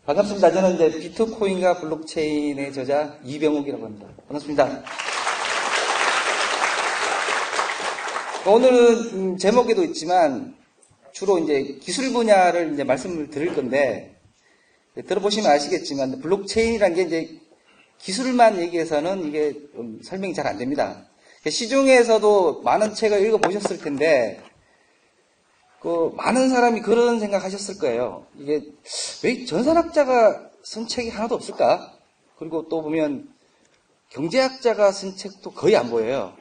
반갑습니다. 저는 이제 비트코인과 블록체인의 저자 이병욱이라고 합니다. 반갑습니다. 오늘은 제목에도 있지만 주로 이제 기술 분야를 이제 말씀을 드릴 건데, 들어보시면 아시겠지만 블록체인이라는 게 이제 기술만 얘기해서는 이게 설명이 잘 안 됩니다. 시중에서도 많은 책을 읽어보셨을 텐데, 많은 사람이 그런 생각 하셨을 거예요. 이게 왜 전산학자가 쓴 책이 하나도 없을까? 그리고 또 보면 경제학자가 쓴 책도 거의 안 보여요.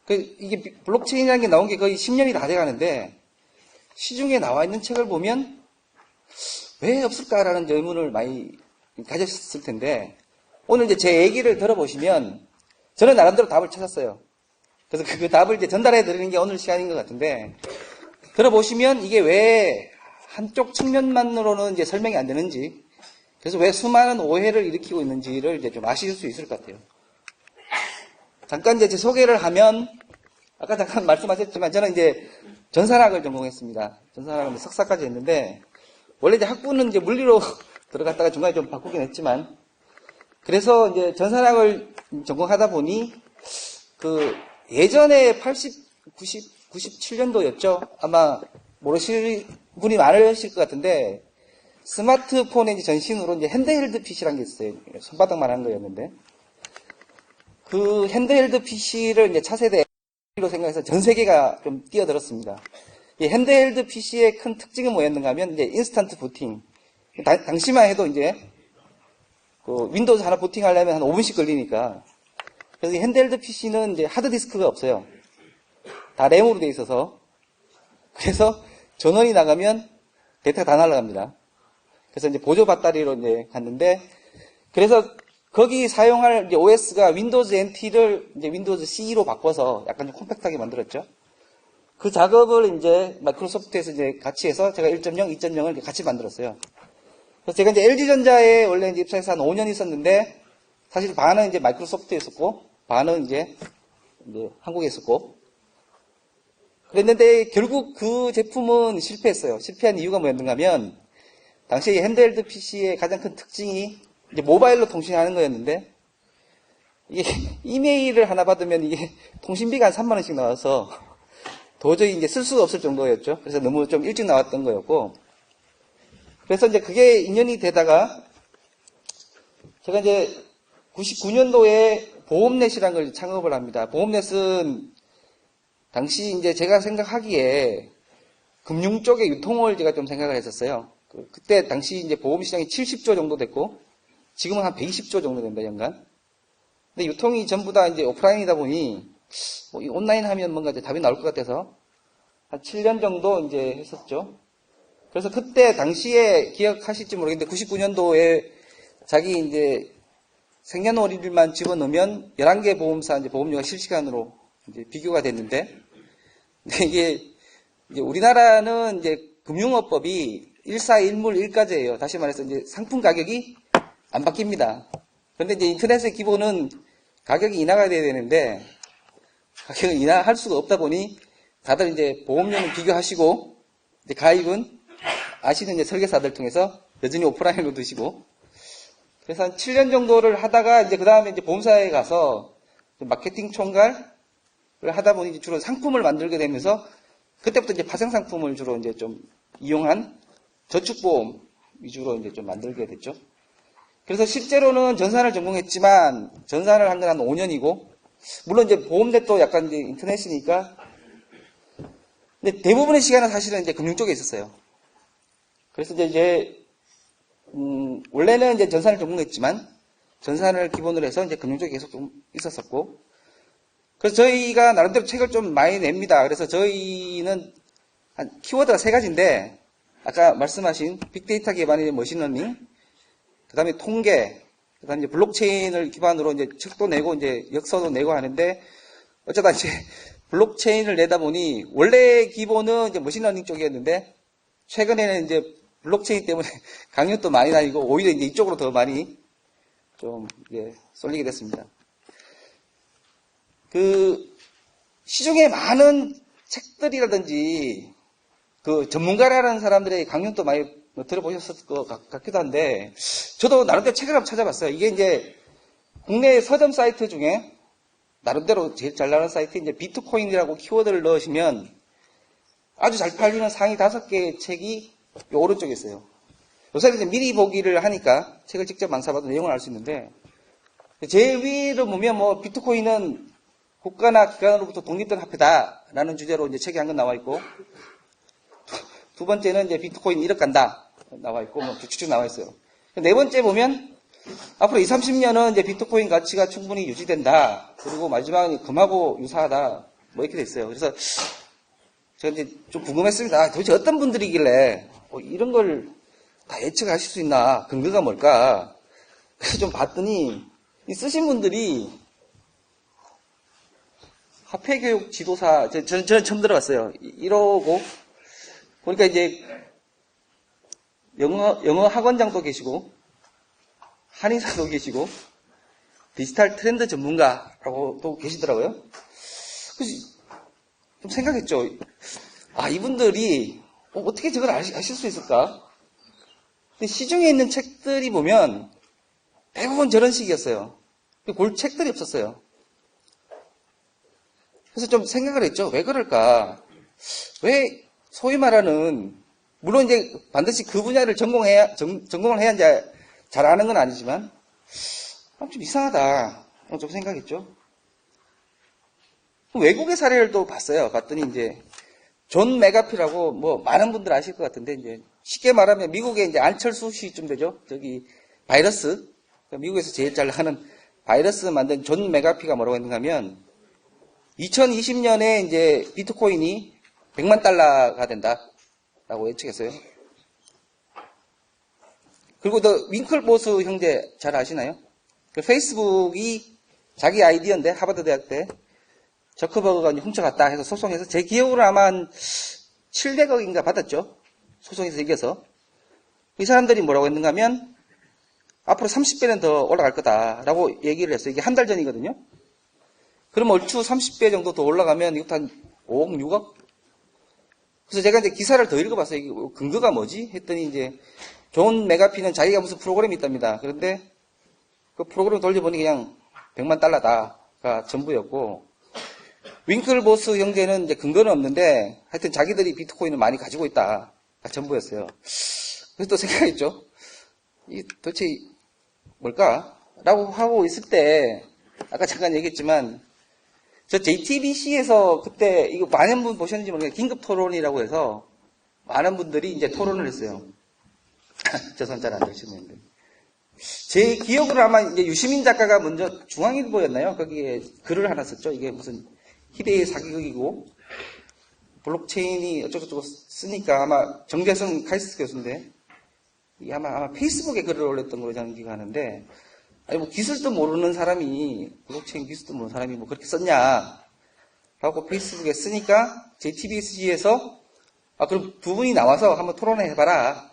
이게 블록체인이라는 게 나온 게 거의 10년이 다 돼가는데, 시중에 나와 있는 책을 보면 왜 없을까라는 의문을 많이 가졌을 텐데, 오늘 이제 제 얘기를 들어보시면 저는 나름대로 답을 찾았어요. 그래서 그 답을 이제 전달해 드리는 게 오늘 시간인 것 같은데, 들어보시면 이게 왜 한쪽 측면만으로는 이제 설명이 안 되는지, 그래서 왜 수많은 오해를 일으키고 있는지를 이제 좀 아실 수 있을 것 같아요. 잠깐 이제 제 소개를 하면, 아까 잠깐 말씀하셨지만 저는 이제 전산학을 전공했습니다. 전산학은 석사까지 했는데, 원래 이제 학부는 이제 물리로 들어갔다가 중간에 좀 바꾸긴 했지만, 그래서 이제 전산학을 전공하다 보니, 예전에 97년도였죠. 아마 모르실 분이 많으실 것 같은데, 스마트폰의 전신으로 이제 핸드헬드 PC라는 게 있어요. 손바닥만 한 거였는데, 그 핸드헬드 PC를 이제 차세대로 생각해서 전 세계가 좀 뛰어들었습니다. 이 핸드헬드 PC의 큰 특징은 뭐였는가 하면, 이제 인스턴트 부팅. 당시만 해도 이제, 윈도우즈 하나 부팅하려면 한 5분씩 걸리니까. 그래서 이 핸드헬드 PC는 이제 하드디스크가 없어요. 다 램으로 돼 있어서. 그래서 전원이 나가면 데이터가 다 날아갑니다. 그래서 이제 보조 배터리로 이제 갔는데, 그래서 거기 사용할 이제 OS가 윈도우즈 NT를 이제 윈도우즈 CE로 바꿔서 약간 좀 컴팩트하게 만들었죠. 그 작업을 이제 마이크로소프트에서 이제 같이 해서 제가 1.0, 2.0을 같이 만들었어요. 그래서 제가 이제 LG전자에 원래 이제 입사해서 한 5년 있었는데, 사실 반은 이제 마이크로소프트에 있었고, 반은 이제 한국에 있었고, 그랬는데 결국 그 제품은 실패했어요. 실패한 이유가 뭐였는가 하면, 당시에 핸드헬드 PC의 가장 큰 특징이 이제 모바일로 통신하는 거였는데, 이게 이메일을 하나 받으면 이게 통신비가 한 3만 원씩 나와서 도저히 이제 쓸 수가 없을 정도였죠. 그래서 너무 좀 일찍 나왔던 거였고, 그래서 이제 그게 인연이 되다가 제가 이제 99년도에 보험넷이라는 걸 창업을 합니다. 보험넷은 당시 이제 제가 생각하기에 금융 쪽의 유통을 제가 좀 생각을 했었어요. 그때 당시 이제 보험 시장이 70조 정도 됐고, 지금은 한 120조 정도 된다, 연간. 근데 유통이 전부 다 이제 오프라인이다 보니, 이 온라인 하면 뭔가 이제 답이 나올 것 같아서, 한 7년 정도 이제 했었죠. 그래서 그때 당시에 기억하실지 모르겠는데, 99년도에 자기 이제 생년월일만 집어넣으면 11개 보험사 이제 보험료가 실시간으로 이제 비교가 됐는데, 이게 이제 우리나라는 이제 금융업법이 일사일물 일가제예요. 다시 말해서 이제 상품 가격이 안 바뀝니다. 그런데 이제 인터넷의 기본은 가격이 인하가 돼야 되는데, 가격을 인하할 수가 없다 보니 다들 이제 보험료는 비교하시고, 이제 가입은 아시는 이제 설계사들 통해서 여전히 오프라인으로 드시고, 그래서 한 7년 정도를 하다가 이제 그 다음에 이제 보험사에 가서 마케팅 총괄을 하다 보니 이제 주로 상품을 만들게 되면서, 그때부터 이제 파생 상품을 주로 이제 좀 이용한 저축보험 위주로 이제 좀 만들게 됐죠. 그래서 실제로는 전산을 전공했지만, 전산을 한 건 한 5년이고, 물론 이제 보험넷도 약간 이제 인터넷이니까, 근데 대부분의 시간은 사실은 이제 금융 쪽에 있었어요. 그래서 이제 원래는 이제 전산을 전공했지만, 전산을 기본으로 해서 이제 금융 쪽에 계속 좀 있었었고, 그래서 저희가 나름대로 책을 좀 많이 냅니다. 그래서 저희는 한 키워드가 3가지인데, 아까 말씀하신 빅데이터 기반의 머신러닝, 그 다음에 통계, 그 다음에 이제 블록체인을 기반으로 이제 책도 내고 이제 역서도 내고 하는데, 어쩌다 이제 블록체인을 내다 보니, 원래 기본은 이제 머신러닝 쪽이었는데, 최근에는 이제 블록체인 때문에 강연도 많이 다니고, 오히려 이제 이쪽으로 더 많이 좀 쏠리게 됐습니다. 시중에 많은 책들이라든지, 전문가라는 사람들의 강연도 많이 뭐 들어보셨을 것 같기도 한데, 저도 나름대로 책을 한번 찾아봤어요. 이게 이제 국내 서점 사이트 중에 나름대로 제일 잘 나가는 사이트, 이제 비트코인이라고 키워드를 넣으시면 아주 잘 팔리는 상위 5개의 책이 이 오른쪽에 있어요. 요새는 이제 미리 보기를 하니까 책을 직접 안 사봐도 내용을 알 수 있는데, 제일 위로 보면 뭐 비트코인은 국가나 기관으로부터 독립된 화폐다라는 주제로 이제 책이 한 권 나와 있고, 두 번째는 이제 비트코인 1억 간다 나와 있고, 뭐 쭉쭉 나와 있어요. 네 번째 보면 앞으로 20, 30년은 이제 비트코인 가치가 충분히 유지된다. 그리고 마지막은 금하고 유사하다. 뭐 이렇게 돼 있어요. 그래서 제가 이제 좀 궁금했습니다. 도대체 어떤 분들이길래 이런 걸 다 예측하실 수 있나? 근거가 뭘까? 그래서 좀 봤더니 이 쓰신 분들이 화폐교육 지도사, 저는 처음 들어봤어요. 이러고 보니까 이제 영어 학원장도 계시고 한의사도 계시고 디지털 트렌드 전문가라고 또 계시더라고요. 그래서 좀 생각했죠. 아, 이분들이 어떻게 저걸 아실 수 있을까? 근데 시중에 있는 책들이 보면 대부분 저런 식이었어요. 볼 책들이 없었어요. 그래서 좀 생각을 했죠. 왜 그럴까? 왜 소위 말하는, 물론 이제 반드시 그 분야를 전공을 해야 이제 잘 아는 건 아니지만 좀 이상하다. 좀 생각했죠. 외국의 사례를 또 봤어요. 봤더니 이제 존 맥아피라고 뭐 많은 분들 아실 것 같은데, 이제 쉽게 말하면 미국의 이제 안철수 씨쯤 되죠. 저기 바이러스, 미국에서 제일 잘 하는 바이러스 만든 존 맥아피가 뭐라고 했는가 하면 2020년에 이제 비트코인이 100만 달러가 된다라고 예측했어요. 그리고 더 윙클보스 형제 잘 아시나요? 그 페이스북이 자기 아이디어인데 하버드 대학 때 저커버그가 훔쳐갔다 해서 소송해서 제 기억으로 아마 한 700억인가 받았죠. 소송에서 이겨서. 이 사람들이 뭐라고 했는가 하면 앞으로 30배는 더 올라갈 거다라고 얘기를 했어요. 이게 한 달 전이거든요. 그럼 얼추 30배 정도 더 올라가면 이것도 한 5억, 6억? 그래서 제가 이제 기사를 더 읽어봤어요. 이게 근거가 뭐지? 했더니 이제 존 맥아피는 자기가 무슨 프로그램이 있답니다. 그런데 그 프로그램 돌려보니 그냥 100만 달러다가 전부였고, 윙클보스 형제는 이제 근거는 없는데 하여튼 자기들이 비트코인을 많이 가지고 있다가 전부였어요. 그래서 또 생각했죠. 이 도대체 뭘까? 라고 하고 있을 때 아까 잠깐 얘기했지만 저 JTBC에서 그때 이거 많은 분 보셨는지 모르겠는데 긴급 토론이라고 해서 많은 분들이 이제 토론을 했어요. 저 손 잘 안 되시는데. 제 기억으로 아마 이제 유시민 작가가 먼저 중앙일보였나요? 거기에 글을 하나 썼죠. 이게 무슨 희대의 사기극이고 블록체인이 어쩌고저쩌고 쓰니까 아마 정재성 카이스트 교수인데 이게 아마 페이스북에 글을 올렸던 걸로 저는 기억하는데, 아니 뭐 기술도 모르는 사람이 블록체인 기술도 모르는 사람이 뭐 그렇게 썼냐 라고 페이스북에 쓰니까 JTBC에서 그럼 두 분이 나와서 한번 토론을 해봐라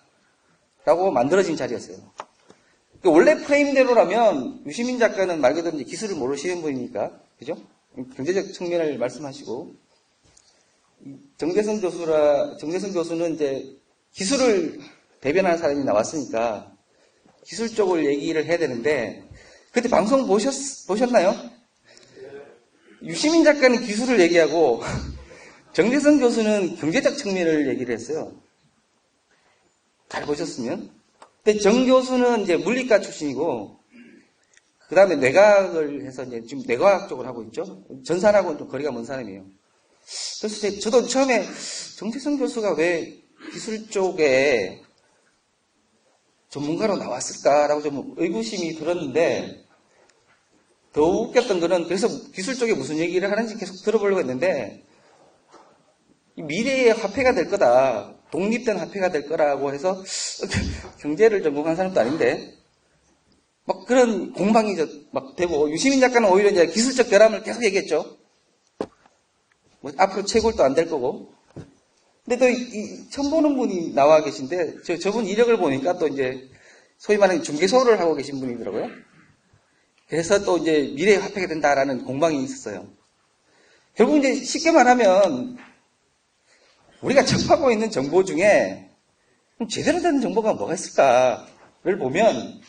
라고 만들어진 자리였어요. 원래 프레임대로라면 유시민 작가는 말 그대로 이제 기술을 모르시는 분이니까, 그죠? 경제적 측면을 말씀하시고, 정재성 교수는 이제 기술을 대변하는 사람이 나왔으니까 기술 쪽을 얘기를 해야 되는데, 그때 방송 보셨나요? 유시민 작가는 기술을 얘기하고 정재성 교수는 경제적 측면을 얘기를 했어요. 잘 보셨으면. 근데 정 교수는 이제 물리과 출신이고, 그 다음에 뇌과학을 해서 이제 지금 뇌과학 쪽을 하고 있죠. 전산하고는 좀 거리가 먼 사람이에요. 그래서 저도 처음에 정재성 교수가 왜 기술 쪽에 전문가로 나왔을까라고 좀 의구심이 들었는데, 더 웃겼던 거는 그래서 기술 쪽에 무슨 얘기를 하는지 계속 들어보려고 했는데, 미래의 화폐가 될 거다. 독립된 화폐가 될 거라고 해서 경제를 전공한 사람도 아닌데 막 그런 공방이 막 되고, 유시민 작가는 오히려 이제 기술적 결함을 계속 얘기했죠. 뭐 앞으로 채굴도 안 될 거고. 근데 또 처음 보는 분이 나와 계신데 저분 이력을 보니까 또 이제 소위 말하는 중개소를 하고 계신 분이더라고요. 그래서 또 이제 미래의 화폐가 된다라는 공방이 있었어요. 결국 이제 쉽게 말하면 우리가 접하고 있는 정보 중에 그럼 제대로 된 정보가 뭐가 있을까를 보면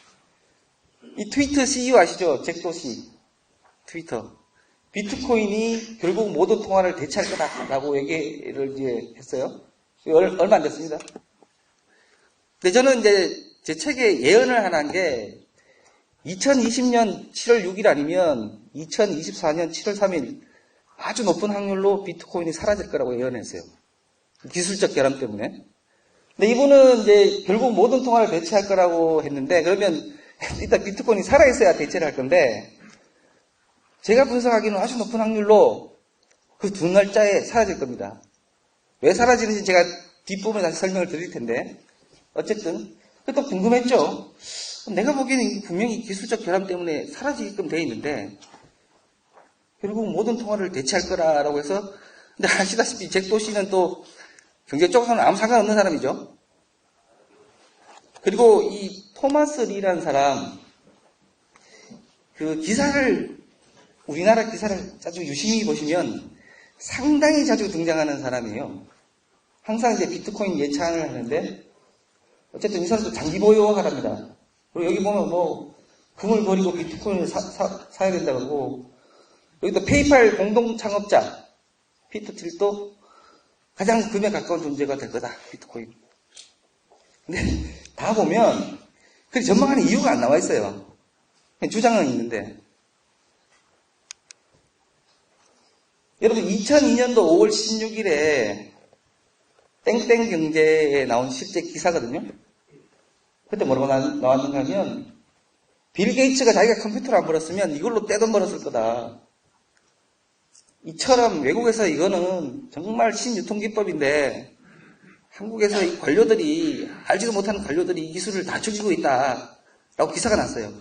이 트위터 CEO 아시죠? 잭 도시. 트위터. 비트코인이 결국 모든 통화를 대체할 거다라고 얘기를 이제 했어요. 얼마 안 됐습니다. 근데 저는 이제 제 책에 예언을 하나 한 게 2020년 7월 6일 아니면 2024년 7월 3일 아주 높은 확률로 비트코인이 사라질 거라고 예언했어요. 기술적 결함 때문에. 근데 이분은 이제 결국 모든 통화를 대체할 거라고 했는데 그러면 일단 비트코인이 살아있어야 대체를 할 건데 제가 분석하기는 아주 높은 확률로 그 두 날짜에 사라질 겁니다. 왜 사라지는지 제가 뒷부분에 다시 설명을 드릴 텐데 어쨌든 또 궁금했죠. 내가 보기에는 분명히 기술적 결함 때문에 사라지게끔 되어 있는데 결국 모든 통화를 대체할 거라고 해서 근데 아시다시피 잭 도시는 또 경제 쪽으로는 아무 상관없는 사람이죠. 그리고 이 토마스 리라는 사람 그 기사를 우리나라 기사를 아주 유심히 보시면 상당히 자주 등장하는 사람이에요. 항상 이제 비트코인 예찬을 하는데 어쨌든 이 사람도 장기 보유하랍니다. 그리고 여기 보면 뭐 금을 버리고 비트코인을 사야 된다고 그러고 여기도 페이팔 공동 창업자 피터 틸도 가장 금에 가까운 존재가 될 거다. 비트코인. 근데 다 보면 그 전망하는 이유가 안 나와 있어요. 그냥 주장은 있는데 여러분 2002년도 5월 16일에 땡땡 경제에 나온 실제 기사거든요. 그때 뭐라고 나왔는가 하면 빌 게이츠가 자기가 컴퓨터를 안 벌었으면 이걸로 떼돈 벌었을 거다. 이처럼 외국에서 이거는 정말 신유통기법인데 한국에서 이 관료들이 알지도 못하는 관료들이 이 기술을 다 죽이고 있다 라고 기사가 났어요.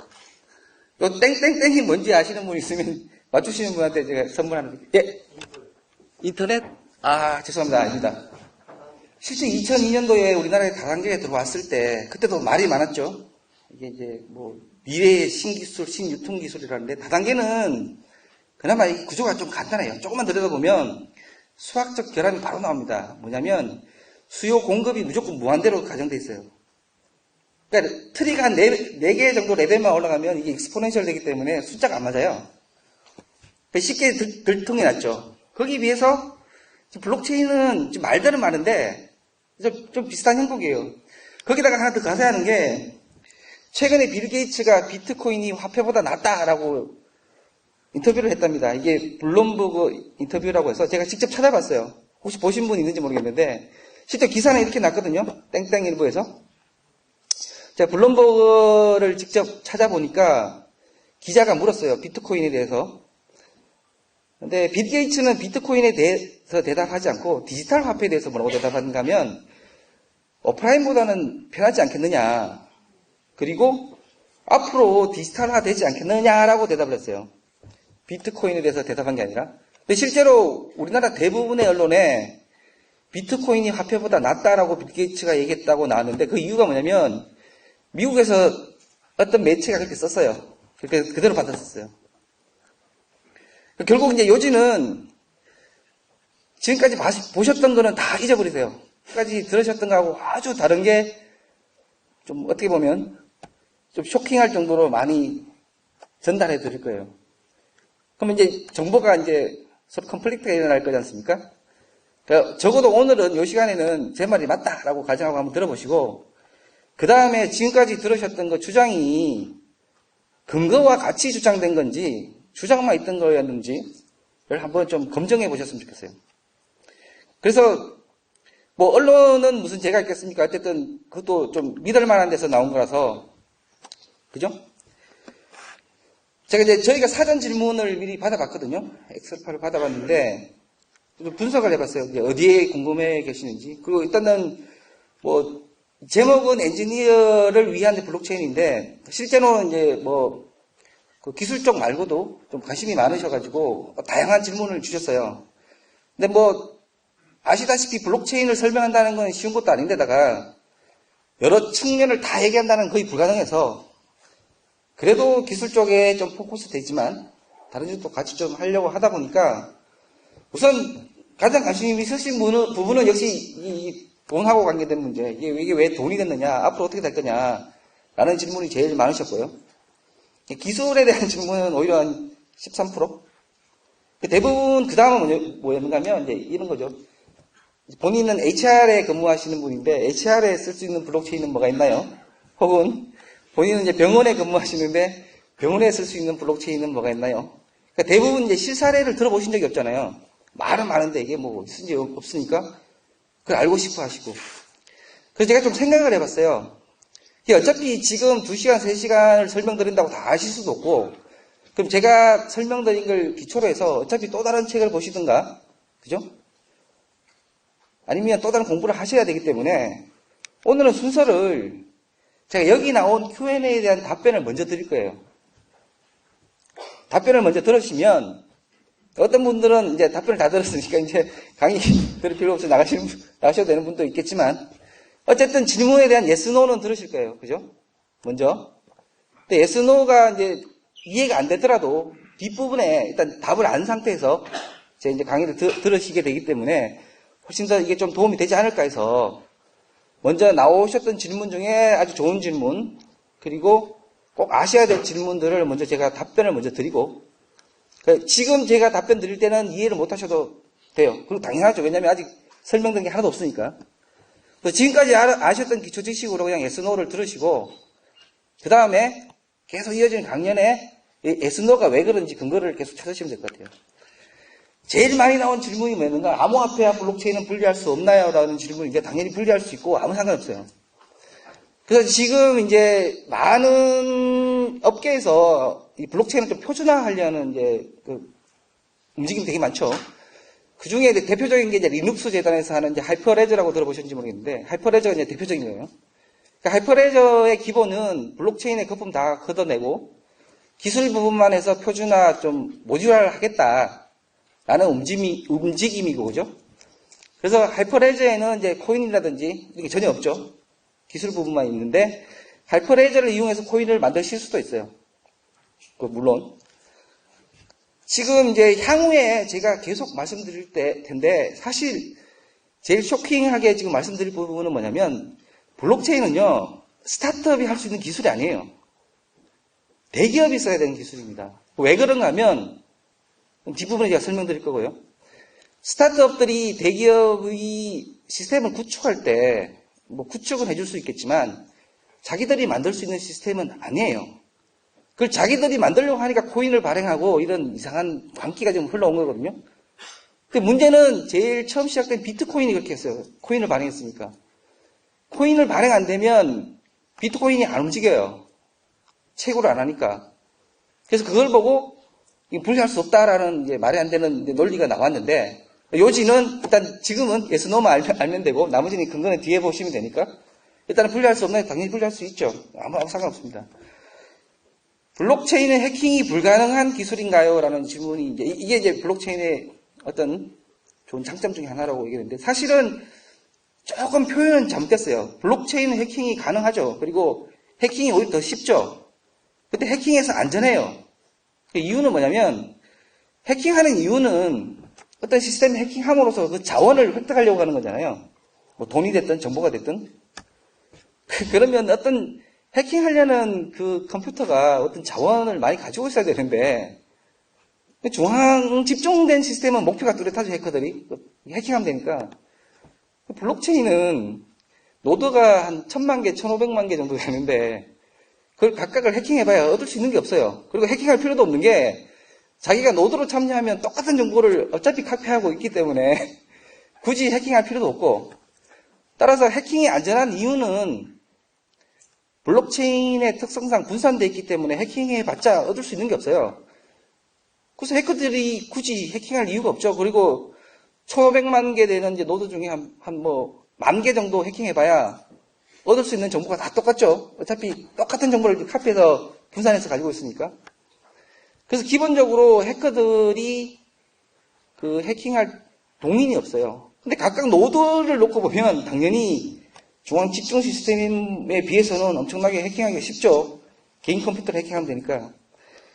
요 땡땡땡이 뭔지 아시는 분 있으면 맞추시는 분한테 제가 선물하는 예? 인터넷? 아 죄송합니다. 아닙니다. 실제 2002년도에 우리나라에 다단계에 들어왔을 때 그때도 말이 많았죠. 이게 이제 뭐 미래의 신기술, 신유통기술이라는데 다단계는 그나마 이 구조가 좀 간단해요. 조금만 들여다보면 수학적 결함이 바로 나옵니다. 뭐냐면 수요 공급이 무조건 무한대로 가정돼 있어요. 그러니까 트리가 한 4개 정도 레벨만 올라가면 이게 익스포넨셜 되기 때문에 숫자가 안 맞아요. 쉽게 들통이 났죠. 거기에 비해서 블록체인은 좀 말들은 많은데 좀 비슷한 형국이에요. 거기다가 하나 더 가세하는 게 최근에 빌 게이츠가 비트코인이 화폐보다 낫다라고 인터뷰를 했답니다. 이게 블룸버그 인터뷰라고 해서 제가 직접 찾아봤어요. 혹시 보신 분 있는지 모르겠는데 실제 기사는 이렇게 났거든요. 땡땡일보에서. 제가 블룸버그를 직접 찾아보니까 기자가 물었어요. 비트코인에 대해서. 근데 빌 게이츠는 비트코인에 대해서 대답하지 않고 디지털 화폐에 대해서 뭐라고 대답하는가 하면 오프라인보다는 편하지 않겠느냐. 그리고 앞으로 디지털화 되지 않겠느냐라고 대답을 했어요. 비트코인에 대해서 대답한 게 아니라. 근데 실제로 우리나라 대부분의 언론에 비트코인이 화폐보다 낫다라고 빌 게이츠가 얘기했다고 나왔는데 그 이유가 뭐냐면 미국에서 어떤 매체가 그렇게 썼어요. 그렇게 그대로 받았었어요. 결국 이제 요지는 지금까지 보셨던 거는 다 잊어버리세요. 지금까지 들으셨던 거하고 아주 다른 게 좀 어떻게 보면 좀 쇼킹할 정도로 많이 전달해 드릴 거예요. 그러면 이제 정보가 이제 서로 컨플릭트가 일어날 거지 않습니까? 그러니까 적어도 오늘은 이 시간에는 제 말이 맞다라고 가정하고 한번 들어보시고 그 다음에 지금까지 들으셨던 거 주장이 근거와 같이 주장된 건지 주장만 있던 거였는지를 한번 좀 검증해 보셨으면 좋겠어요. 그래서 뭐 언론은 무슨 죄가 있겠습니까? 어쨌든 그것도 좀 믿을 만한 데서 나온 거라서 그죠? 제가 이제 저희가 사전 질문을 미리 받아봤거든요. 엑셀 파일을 받아봤는데 분석을 해봤어요. 이제 어디에 궁금해 계시는지. 그리고 일단은 뭐 제목은 엔지니어를 위한 블록체인인데 실제로는 이제 뭐 그 기술 쪽 말고도 좀 관심이 많으셔가지고 다양한 질문을 주셨어요. 근데 뭐 아시다시피 블록체인을 설명한다는 건 쉬운 것도 아닌데다가 여러 측면을 다 얘기한다는 건 거의 불가능해서 그래도 기술 쪽에 좀 포커스 되지만 다른 쪽도 같이 좀 하려고 하다 보니까 우선 가장 관심이 있으신 부분은 역시 이 돈하고 관계된 문제, 이게 왜 돈이 됐느냐, 앞으로 어떻게 될 거냐, 라는 질문이 제일 많으셨고요. 기술에 대한 질문은 오히려 한 13%? 대부분 그 다음은 뭐였는가 하면 이제 이런 거죠. 본인은 HR에 근무하시는 분인데 HR에 쓸 수 있는 블록체인은 뭐가 있나요? 혹은 본인은 이제 병원에 근무하시는데 병원에 쓸 수 있는 블록체인은 뭐가 있나요? 그러니까 대부분 이제 실사례를 들어보신 적이 없잖아요. 말은 많은데 이게 뭐 있은지 없으니까 그걸 알고 싶어 하시고. 그래서 제가 좀 생각을 해봤어요. 어차피 지금 2시간, 3시간을 설명드린다고 다 아실 수도 없고, 그럼 제가 설명드린 걸 기초로 해서 어차피 또 다른 책을 보시든가, 그죠? 아니면 또 다른 공부를 하셔야 되기 때문에 오늘은 순서를 제가 여기 나온 Q&A에 대한 답변을 먼저 드릴 거예요. 답변을 먼저 들으시면 어떤 분들은 이제 답변을 다 들었으니까 이제 강의 들을 필요 없이 나가셔도 되는 분도 있겠지만 어쨌든 질문에 대한 yes, no는 들으실 거예요. 그죠? 먼저. 근데 yes, no가 이제 이해가 안 되더라도 뒷부분에 일단 답을 안 상태에서 제 이제 강의를 들으시게 되기 때문에 훨씬 더 이게 좀 도움이 되지 않을까 해서 먼저 나오셨던 질문 중에 아주 좋은 질문 그리고 꼭 아셔야 될 질문들을 먼저 제가 답변을 먼저 드리고 지금 제가 답변 드릴 때는 이해를 못 하셔도 돼요. 그리고 당연하죠. 왜냐하면 아직 설명된 게 하나도 없으니까. 지금까지 아셨던 기초 지식으로 그냥 yes, no를 들으시고 그 다음에 계속 이어지는 강연에 yes, no가 왜 그런지 근거를 계속 찾으시면 될 것 같아요. 제일 많이 나온 질문이 뭐였는가? 암호화폐와 블록체인은 분리할 수 없나요? 라는 질문인데 당연히 분리할 수 있고 아무 상관없어요. 그래서 지금 이제 많은 업계에서 이 블록체인을 좀 표준화하려는 이제 움직임이 되게 많죠. 그 중에 대표적인 게 이제 리눅스 재단에서 하는 이제 하이퍼레저라고 들어보셨는지 모르겠는데 하이퍼레저가 이제 대표적인 거예요. 그러니까 하이퍼레저의 기본은 블록체인의 거품 다 걷어내고 기술 부분만 해서 표준화 좀 모듈화를 하겠다라는 움직임이고 그죠? 그래서 하이퍼레저에는 이제 코인이라든지 이게 전혀 없죠. 기술 부분만 있는데 하이퍼레저를 이용해서 코인을 만드실 수도 있어요. 물론 지금 이제 향후에 제가 계속 말씀드릴 텐데 사실 제일 쇼킹하게 지금 말씀드릴 부분은 뭐냐면 블록체인은요 스타트업이 할 수 있는 기술이 아니에요. 대기업이 써야 되는 기술입니다. 왜 그런가 하면 뒷부분에 제가 설명드릴 거고요. 스타트업들이 대기업의 시스템을 구축할 때 뭐 구축은 해줄 수 있겠지만 자기들이 만들 수 있는 시스템은 아니에요. 그걸 자기들이 만들려고 하니까 코인을 발행하고 이런 이상한 광기가 좀 흘러온 거거든요. 근데 문제는 제일 처음 시작된 비트코인이 그렇게 했어요. 코인을 발행했으니까. 코인을 발행 안 되면 비트코인이 안 움직여요. 채굴을 안 하니까. 그래서 그걸 보고 분리할 수 없다라는 이제 말이 안 되는 논리가 나왔는데 요지는 일단 지금은 yes, no만 알면 되고 나머지는 근거는 뒤에 보시면 되니까 일단은 분리할 수 없나요? 당연히 분리할 수 있죠. 아무 상관없습니다. 블록체인은 해킹이 불가능한 기술인가요? 라는 질문이 이게 이제 블록체인의 어떤 좋은 장점 중에 하나라고 얘기했는데 사실은 조금 표현은 잘못됐어요. 블록체인은 해킹이 가능하죠. 그리고 해킹이 오히려 더 쉽죠. 근데 해킹에서 안전해요. 그 이유는 뭐냐면 해킹하는 이유는 어떤 시스템 해킹함으로써 그 자원을 획득하려고 하는 거잖아요. 뭐 돈이 됐든 정보가 됐든. 그러면 어떤 해킹하려는 그 컴퓨터가 어떤 자원을 많이 가지고 있어야 되는데 집중된 시스템은 목표가 뚜렷하죠. 해커들이. 해킹하면 되니까. 블록체인은 노드가 한 1000만 개, 1500만 개 정도 되는데 그걸 각각을 해킹해봐야 얻을 수 있는 게 없어요. 그리고 해킹할 필요도 없는 게 자기가 노드로 참여하면 똑같은 정보를 어차피 카피하고 있기 때문에 굳이 해킹할 필요도 없고 따라서 해킹이 안전한 이유는 블록체인의 특성상 분산되어 있기 때문에 해킹해봤자 얻을 수 있는 게 없어요. 그래서 해커들이 굳이 해킹할 이유가 없죠. 그리고 1500만 개 되는 이제 노드 중에 한 10,000개 정도 해킹해봐야 얻을 수 있는 정보가 다 똑같죠. 어차피 똑같은 정보를 카피해서 분산해서 가지고 있으니까. 그래서 기본적으로 해커들이 그 해킹할 동인이 없어요. 근데 각각 노드를 놓고 보면 당연히 중앙 집중 시스템에 비해서는 엄청나게 해킹하기가 쉽죠. 개인 컴퓨터를 해킹하면 되니까.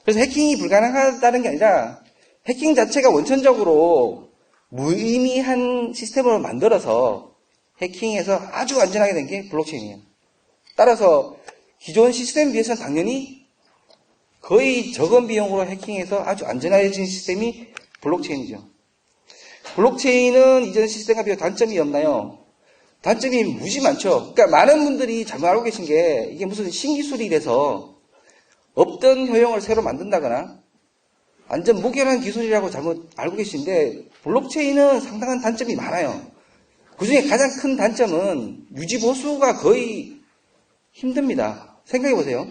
그래서 해킹이 불가능하다는 게 아니라 해킹 자체가 원천적으로 무의미한 시스템으로 만들어서 해킹에서 아주 안전하게 된 게 블록체인이에요. 따라서 기존 시스템에 비해서는 당연히 거의 적은 비용으로 해킹해서 아주 안전해진 시스템이 블록체인이죠. 블록체인은 이전 시스템과 비교 단점이 없나요? 단점이 무지 많죠. 그러니까 많은 분들이 잘못 알고 계신 게 이게 무슨 신기술이 돼서 없던 효용을 새로 만든다거나 완전 무결한 기술이라고 잘못 알고 계신데 블록체인은 상당한 단점이 많아요. 그 중에 가장 큰 단점은 유지 보수가 거의 힘듭니다. 생각해 보세요.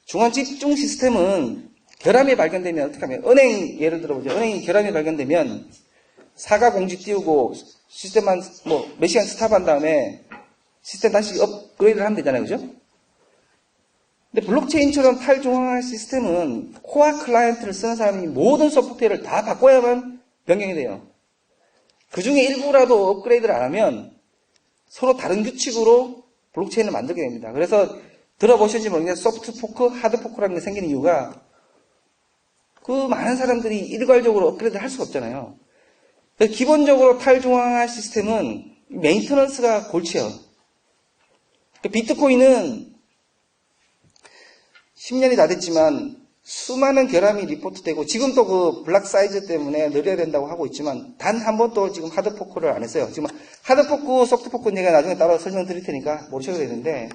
중앙 집중 시스템은 결함이 발견되면 어떻게 하면 은행 예를 들어보죠. 은행이 결함이 발견되면 사과 공지 띄우고 시스템만 몇 시간 스탑한 다음에 시스템 다시 업그레이드를 하면 되잖아요. 그죠? 근데 블록체인처럼 탈중앙화 시스템은 코어 클라이언트를 쓰는 사람이 모든 소프트웨어를 다 바꿔야만 변경이 돼요. 그 중에 일부라도 업그레이드를 안 하면 서로 다른 규칙으로 블록체인을 만들게 됩니다. 그래서 들어보셨는지 모르겠는데 소프트 포크, 하드 포크라는 게 생기는 이유가 그 많은 사람들이 일괄적으로 업그레이드를 할 수가 없잖아요. 그래서 기본적으로 탈중앙화 시스템은 메인터넌스가 골치예요. 비트코인은 10년이 다 됐지만 수많은 결함이 리포트되고 지금도 그 블락 사이즈 때문에 느려야 된다고 하고 있지만 단 한 번도 지금 하드포크를 안 했어요. 지금 하드포크, 소프트포크는 제가 나중에 따로 설명드릴 테니까 모르셔도 되는데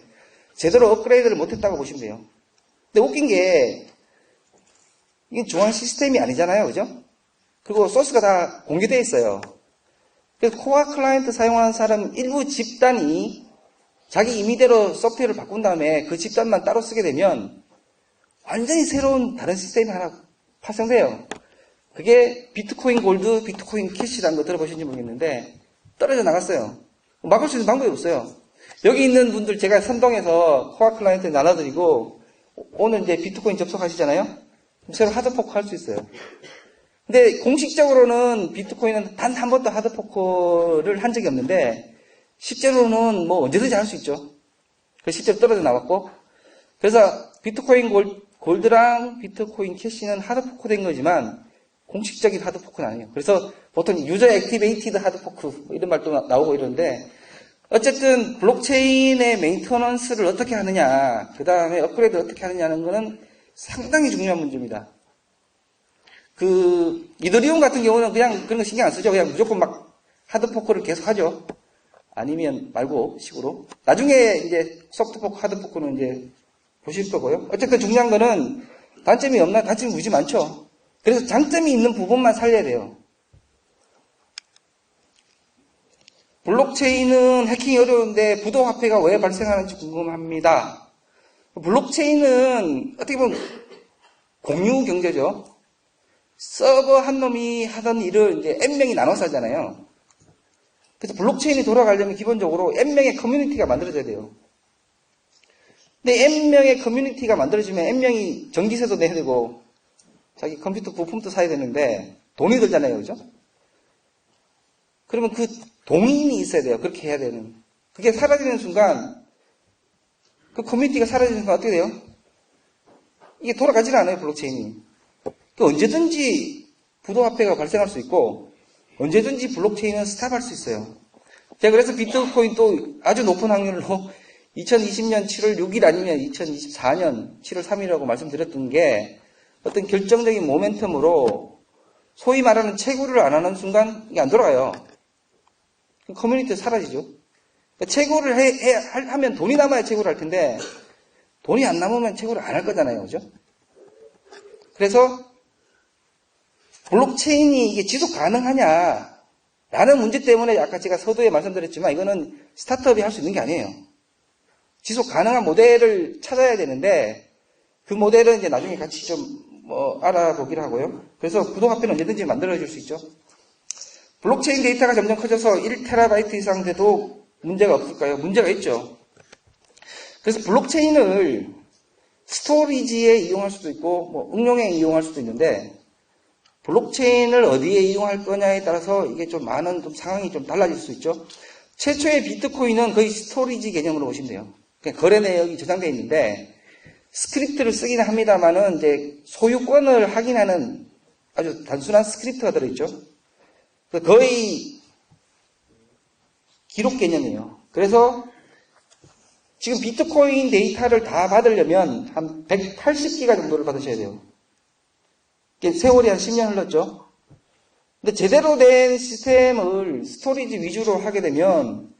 제대로 업그레이드를 못했다고 보시면 돼요. 근데 웃긴 게 이게 중앙 시스템이 아니잖아요. 그죠? 그리고 소스가 다 공개되어 있어요. 그래서 코어 클라이언트 사용하는 사람 일부 집단이 자기 임의대로 소프트웨어를 바꾼 다음에 그 집단만 따로 쓰게 되면 완전히 새로운 다른 시스템이 하나 파생돼요. 그게 비트코인 골드, 비트코인 캐시라는 거 들어보셨는지 모르겠는데 떨어져 나갔어요. 막을 수 있는 방법이 없어요. 여기 있는 분들 제가 선동해서 코어 클라이언트 나눠드리고 오늘 이제 비트코인 접속하시잖아요. 그럼 새로 하드포크 할 수 있어요. 근데 공식적으로는 비트코인은 단 한 번도 하드포크를 한 적이 없는데 실제로는 언제든지 할 수 있죠. 그래서 실제로 떨어져 나왔고 그래서 비트코인 골드랑 비트코인 캐시는 하드포크 된 거지만 공식적인 하드포크는 아니에요. 그래서 보통 유저 액티베이티드 하드포크 이런 말도 나오고 이러는데 어쨌든 블록체인의 메인터넌스를 어떻게 하느냐 그 다음에 업그레이드를 어떻게 하느냐는 거는 상당히 중요한 문제입니다. 이더리움 같은 경우는 그냥 그런 거 신경 안 쓰죠. 그냥 무조건 막 하드포크를 계속 하죠. 아니면 말고 식으로. 나중에 이제 소프트포크, 하드포크는 이제 보실 거고요. 어쨌든 중요한 거는 단점이 없나? 단점이 무지 많죠. 그래서 장점이 있는 부분만 살려야 돼요. 블록체인은 해킹이 어려운데 부도화폐가 왜 발생하는지 궁금합니다. 블록체인은 어떻게 보면 공유 경제죠. 서버 한 놈이 하던 일을 이제 N명이 나눠서 하잖아요. 그래서 블록체인이 돌아가려면 기본적으로 N명의 커뮤니티가 만들어져야 돼요. 근데 N명의 커뮤니티가 만들어지면 N명이 전기세도 내야 되고 자기 컴퓨터 부품도 사야 되는데 돈이 들잖아요. 그죠? 그러면 그 동인이 있어야 돼요. 그렇게 해야 되는. 그게 사라지는 순간 그 커뮤니티가 사라지는 순간 어떻게 돼요? 이게 돌아가지는 않아요. 블록체인이. 언제든지 부도화폐가 발생할 수 있고 언제든지 블록체인은 스탑할 수 있어요. 제가 그래서 비트코인 또 아주 높은 확률로 2020년 7월 6일 아니면 2024년 7월 3일이라고 말씀드렸던 게 어떤 결정적인 모멘텀으로 소위 말하는 채굴을 안 하는 순간 이게 안 돌아가요. 커뮤니티가 사라지죠. 채굴을 하면 돈이 남아야 채굴을 할 텐데 돈이 안 남으면 채굴을 안 할 거잖아요. 그죠? 그래서 블록체인이 이게 지속 가능하냐 라는 문제 때문에 아까 제가 서두에 말씀드렸지만 이거는 스타트업이 할 수 있는 게 아니에요. 지속 가능한 모델을 찾아야 되는데 그 모델은 이제 나중에 같이 좀 알아보기로 하고요. 그래서 부도화폐는 언제든지 만들어질 수 있죠. 블록체인 데이터가 점점 커져서 1TB 이상 돼도 문제가 없을까요? 문제가 있죠. 그래서 블록체인을 스토리지에 이용할 수도 있고 응용에 이용할 수도 있는데 블록체인을 어디에 이용할 거냐에 따라서 이게 좀 많은 상황이 좀 달라질 수 있죠. 최초의 비트코인은 거의 스토리지 개념으로 보시면 돼요. 그러니까 거래 내역이 저장되어 있는데 스크립트를 쓰긴 합니다만은 이제 소유권을 확인하는 아주 단순한 스크립트가 들어있죠. 거의 기록 개념이에요. 그래서 지금 비트코인 데이터를 다 받으려면 한 180기가 정도를 받으셔야 돼요. 세월이 한 10년 흘렀죠. 근데 제대로 된 시스템을 스토리지 위주로 하게 되면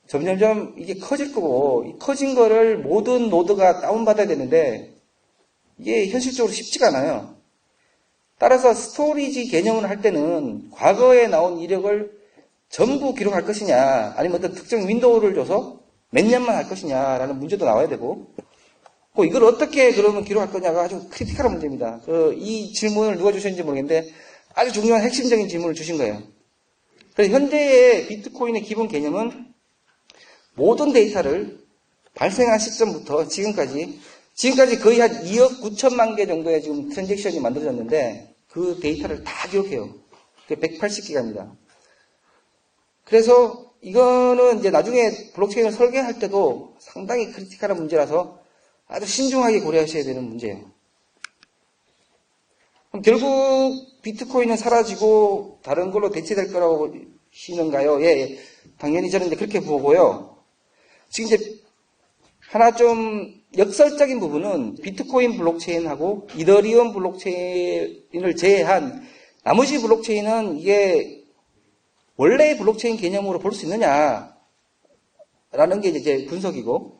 점점점 이게 커질 거고, 이 커진 거를 모든 노드가 다운받아야 되는데 이게 현실적으로 쉽지가 않아요. 따라서 스토리지 개념을 할 때는 과거에 나온 이력을 전부 기록할 것이냐, 아니면 어떤 특정 윈도우를 줘서 몇 년만 할 것이냐라는 문제도 나와야 되고, 이걸 어떻게 그러면 기록할 거냐가 아주 크리티컬한 문제입니다. 이 질문을 누가 주셨는지 모르겠는데 아주 중요한 핵심적인 질문을 주신 거예요. 그래서 현재의 비트코인의 기본 개념은 모든 데이터를 발생한 시점부터 지금까지 거의 한 2억 9천만 개 정도의 지금 트랜잭션이 만들어졌는데 그 데이터를 다 기록해요. 그게 180기가입니다. 그래서 이거는 이제 나중에 블록체인을 설계할 때도 상당히 크리티컬한 문제라서 아주 신중하게 고려하셔야 되는 문제예요. 그럼 결국 비트코인은 사라지고 다른 걸로 대체될 거라고 보시는가요? 예, 당연히 저는 이제 그렇게 보고요. 지금 이제 하나 좀 역설적인 부분은 비트코인 블록체인하고 이더리움 블록체인을 제외한 나머지 블록체인은 이게 원래의 블록체인 개념으로 볼 수 있느냐라는 게 이제 분석이고,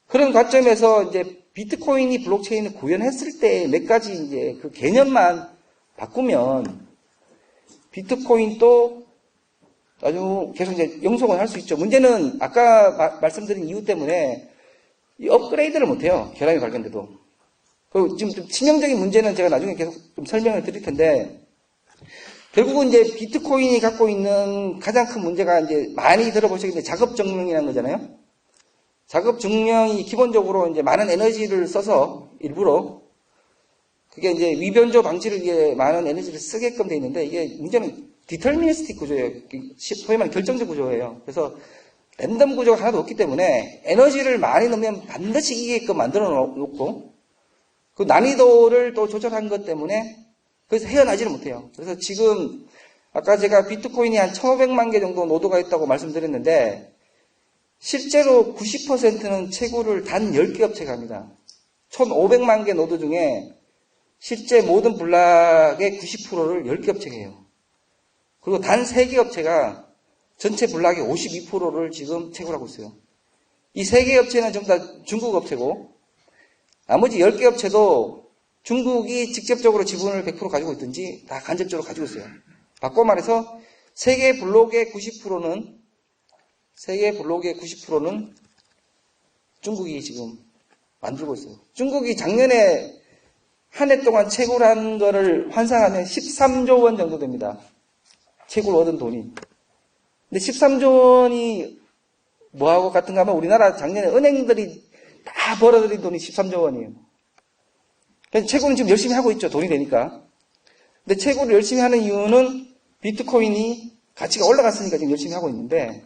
그런 관점에서 이제 비트코인이 블록체인을 구현했을 때 몇 가지 이제 그 개념만 바꾸면 비트코인도 아주 계속 이제 영속은 할 수 있죠. 문제는 아까 말씀드린 이유 때문에 이 업그레이드를 못해요. 결함이 발견돼도. 그리고 지금 좀 치명적인 문제는 제가 나중에 계속 좀 설명을 드릴 텐데, 결국은 이제 비트코인이 갖고 있는 가장 큰 문제가 이제 많이 들어보시겠는데 작업 증명이라는 거잖아요. 작업 증명이 기본적으로 이제 많은 에너지를 써서 일부러 그게 이제 위변조 방지를 위해 많은 에너지를 쓰게끔 돼 있는데, 이게 문제는 디터미니스틱 구조예요. 소위 말하는 결정적 구조예요. 그래서 랜덤 구조가 하나도 없기 때문에 에너지를 많이 넣으면 반드시 이기게끔 만들어 놓고, 그 난이도를 또 조절한 것 때문에 그래서 헤어나지를 못해요. 그래서 지금 아까 제가 비트코인이 한 1500만 개 정도 노드가 있다고 말씀드렸는데 실제로 90%는 채굴을 단 10개 업체가 합니다. 1500만 개 노드 중에 실제 모든 블락의 90%를 10개 업체가 해요. 그리고 단 3개 업체가 전체 블락의 52%를 지금 채굴하고 있어요. 이 3개 업체는 전부 다 중국 업체고, 나머지 10개 업체도 중국이 직접적으로 지분을 100% 가지고 있든지 다 간접적으로 가지고 있어요. 바꿔 말해서 세계 블록의 90%는 중국이 지금 만들고 있어요. 중국이 작년에 한 해 동안 채굴한 거를 환산하면 13조 원 정도 됩니다. 채굴 얻은 돈이. 근데 13조 원이 뭐하고 같은가 하면 우리나라 작년에 은행들이 다 벌어들인 돈이 13조 원이에요. 그래서 채굴은 지금 열심히 하고 있죠. 돈이 되니까. 근데 채굴을 열심히 하는 이유는 비트코인이 가치가 올라갔으니까 지금 열심히 하고 있는데,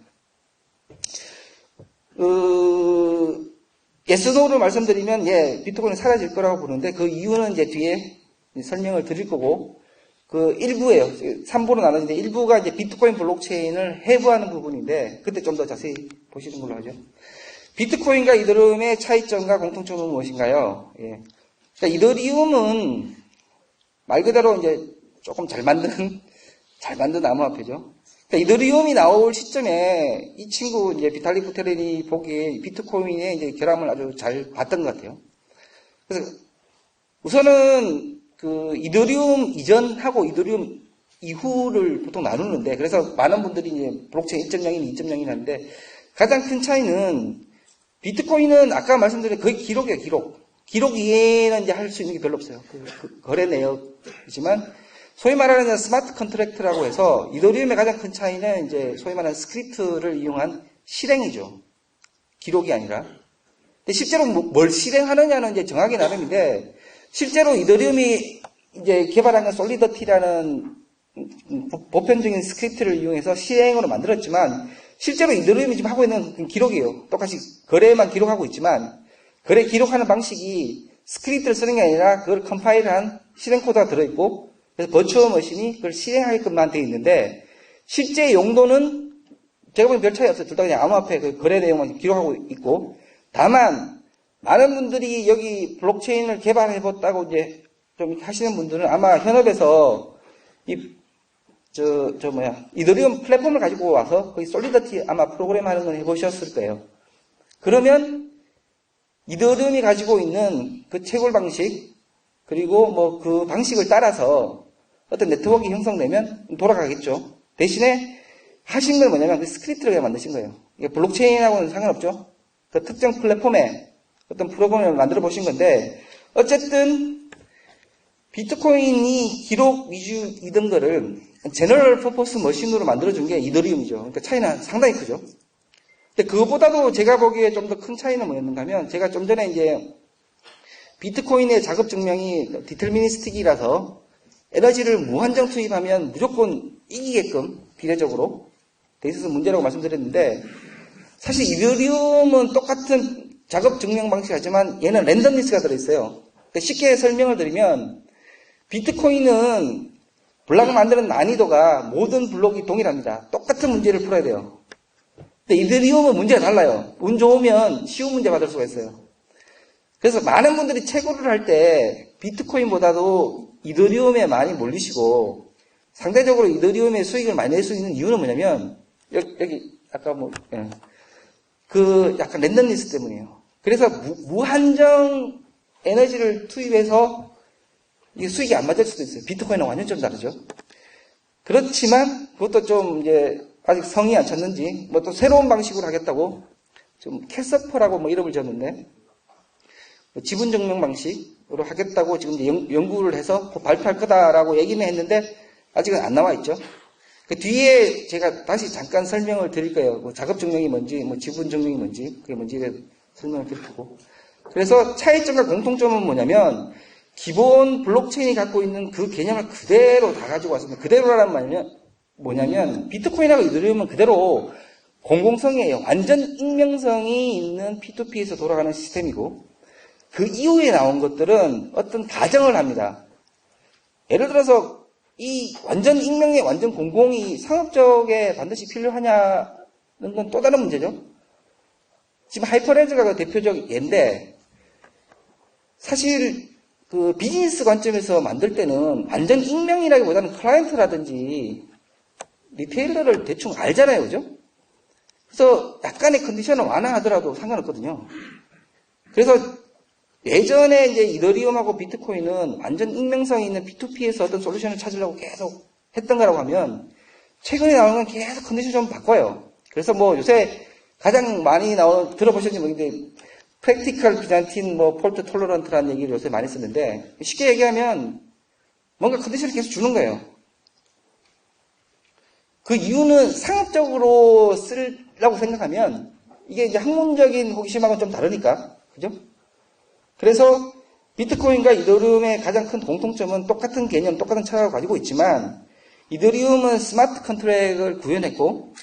yes, no를 말씀드리면, 예, 비트코인은 사라질 거라고 보는데, 그 이유는 이제 뒤에 설명을 드릴 거고, 그 일부예요. 3부로 나눠지는데, 일부가 이제 비트코인 블록체인을 해부하는 부분인데, 그때 좀 더 자세히 보시는 걸로 하죠. 비트코인과 이더리움의 차이점과 공통점은 무엇인가요? 예. 그러니까 이더리움은 말 그대로 이제 조금 잘 만든 암호화폐죠. 그러니까 이더리움이 나올 시점에 이 친구 이제 비탈릭 부테린이 보기에 비트코인의 이제 결함을 아주 잘 봤던 것 같아요. 그래서 우선은 그 이더리움 이전하고 이더리움 이후를 보통 나누는데, 그래서 많은 분들이 이제 블록체인 1.0인 2.0인 하는데, 가장 큰 차이는 비트코인은 아까 말씀드린 거의 기록이에요. 기록 이외에는 이제 할 수 있는 게 별로 없어요. 거래 내역이지만, 소위 말하는 스마트 컨트랙트라고 해서 이더리움의 가장 큰 차이는 이제 소위 말하는 스크립트를 이용한 실행이죠. 기록이 아니라. 근데 실제로 뭘 실행하느냐는 이제 정하기 나름인데, 실제로 이더리움이 이제 개발한 건 솔리더티라는 보편적인 스크립트를 이용해서 실행으로 만들었지만, 실제로 이더리움이 지금 하고 있는 기록이에요. 똑같이 거래만 기록하고 있지만, 거래 기록하는 방식이 스크립트를 쓰는 게 아니라 그걸 컴파일한 실행 코드가 들어있고, 그래서 버추얼 머신이 그걸 실행하게끔만 되어 있는데, 실제 용도는 제가 보기엔 별 차이 없어요. 둘 다 그냥 암호화폐 그 거래 내용만 기록하고 있고. 다만, 많은 분들이 여기 블록체인을 개발해봤다고 이제 좀 하시는 분들은 아마 현업에서 이더리움 플랫폼을 가지고 와서 거기 솔리더티 아마 프로그램 하는 건 해보셨을 거예요. 그러면 이더리움이 가지고 있는 그 채굴 방식, 그리고 뭐 그 방식을 따라서 어떤 네트워크가 형성되면 돌아가겠죠. 대신에 하신 건 뭐냐면 그 스크립트를 그냥 만드신 거예요. 이게 블록체인하고는 상관없죠. 그 특정 플랫폼에 어떤 프로그램을 만들어 보신 건데, 어쨌든 비트코인이 기록 위주이던 거를 제너럴 퍼포스 머신으로 만들어준 게 이더리움이죠. 그러니까 차이는 상당히 크죠. 근데 그것보다도 제가 보기에 좀 더 큰 차이는 뭐였는가 하면, 제가 좀 전에 이제 비트코인의 작업 증명이 디터미니스틱이라서 에너지를 무한정 투입하면 무조건 이기게끔 비례적으로 돼 있어서 문제라고 말씀드렸는데, 사실 이더리움은 똑같은 작업 증명 방식 하지만 얘는 랜덤리스가 들어있어요. 그러니까 쉽게 설명을 드리면, 비트코인은 블록을 만드는 난이도가 모든 블록이 동일합니다. 똑같은 문제를 풀어야 돼요. 근데 이더리움은 문제가 달라요. 운 좋으면 쉬운 문제 받을 수가 있어요. 그래서 많은 분들이 채굴을 할 때 비트코인보다도 이더리움에 많이 몰리시고, 상대적으로 이더리움의 수익을 많이 낼 수 있는 이유는 뭐냐면, 여기 아까 약간 랜덤리스 때문이에요. 그래서 무한정 에너지를 투입해서 이게 수익이 안 맞을 수도 있어요. 비트코인은 완전 좀 다르죠. 그렇지만 그것도 좀 이제 아직 성이 안 찼는지 뭐 또 새로운 방식으로 하겠다고 좀 캐서퍼라고 뭐 이름을 지었는데, 뭐 지분 증명 방식으로 하겠다고 지금 이제 연구를 해서 발표할 거다라고 얘기는 했는데 아직은 안 나와 있죠. 그 뒤에 제가 다시 잠깐 설명을 드릴 거예요. 뭐 작업 증명이 뭔지, 뭐 지분 증명이 뭔지, 그게 뭔지에 설명을 드릴 거고. 그래서 차이점과 공통점은 뭐냐면, 기본 블록체인이 갖고 있는 그 개념을 그대로 다 가지고 왔습니다. 그대로라는 말은 뭐냐면, 비트코인하고 이더리움은 그대로 공공성이에요. 완전 익명성이 있는 P2P에서 돌아가는 시스템이고, 그 이후에 나온 것들은 어떤 가정을 합니다. 예를 들어서 이 완전 익명의 완전 공공이 상업적에 반드시 필요하냐는 건 또 다른 문제죠. 지금 하이퍼레즈가 그 대표적 예인데, 사실 그 비즈니스 관점에서 만들 때는 완전 익명이라기보다는 클라이언트라든지 리테일러를 대충 알잖아요, 그죠? 그래서 약간의 컨디션을 완화하더라도 상관없거든요. 그래서 예전에 이제 이더리움하고 비트코인은 완전 익명성이 있는 P2P에서 어떤 솔루션을 찾으려고 계속 했던 거라고 하면, 최근에 나오는 건 계속 컨디션 좀 바꿔요. 그래서 뭐 요새 가장 많이 들어보셨는지 모르겠는데, 프랙티컬 비잔틴 폴트 톨러런트라는 얘기를 요새 많이 쓰는데, 쉽게 얘기하면 뭔가 컨디션을 계속 주는 거예요. 그 이유는 상업적으로 쓰려고 생각하면 이게 이제 학문적인 호기심하고는 좀 다르니까, 그죠? 그래서 비트코인과 이더리움의 가장 큰 공통점은 똑같은 개념, 똑같은 철학을 가지고 있지만, 이더리움은 스마트 컨트랙을 구현했고,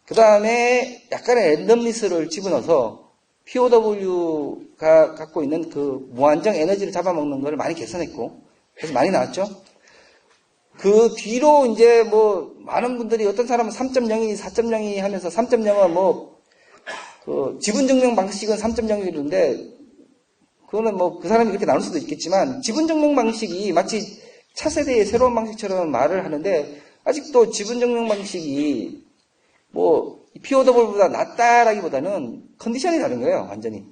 그 다음에 약간의 랜덤리스를 집어넣어서 POW가 갖고 있는 그 무한정 에너지를 잡아먹는 걸 많이 개선했고, 그래서 많이 나왔죠. 그 뒤로 이제 뭐 많은 분들이, 어떤 사람은 3.0이 4.0이 하면서 3.0은 그 지분증명 방식은 3.0이던데, 그거는 뭐 그 사람이 그렇게 나눌 수도 있겠지만, 지분증명 방식이 마치 차세대의 새로운 방식처럼 말을 하는데, 아직도 지분증명 방식이 뭐 POW보다 낫다라기보다는 컨디션이 다른 거예요, 완전히.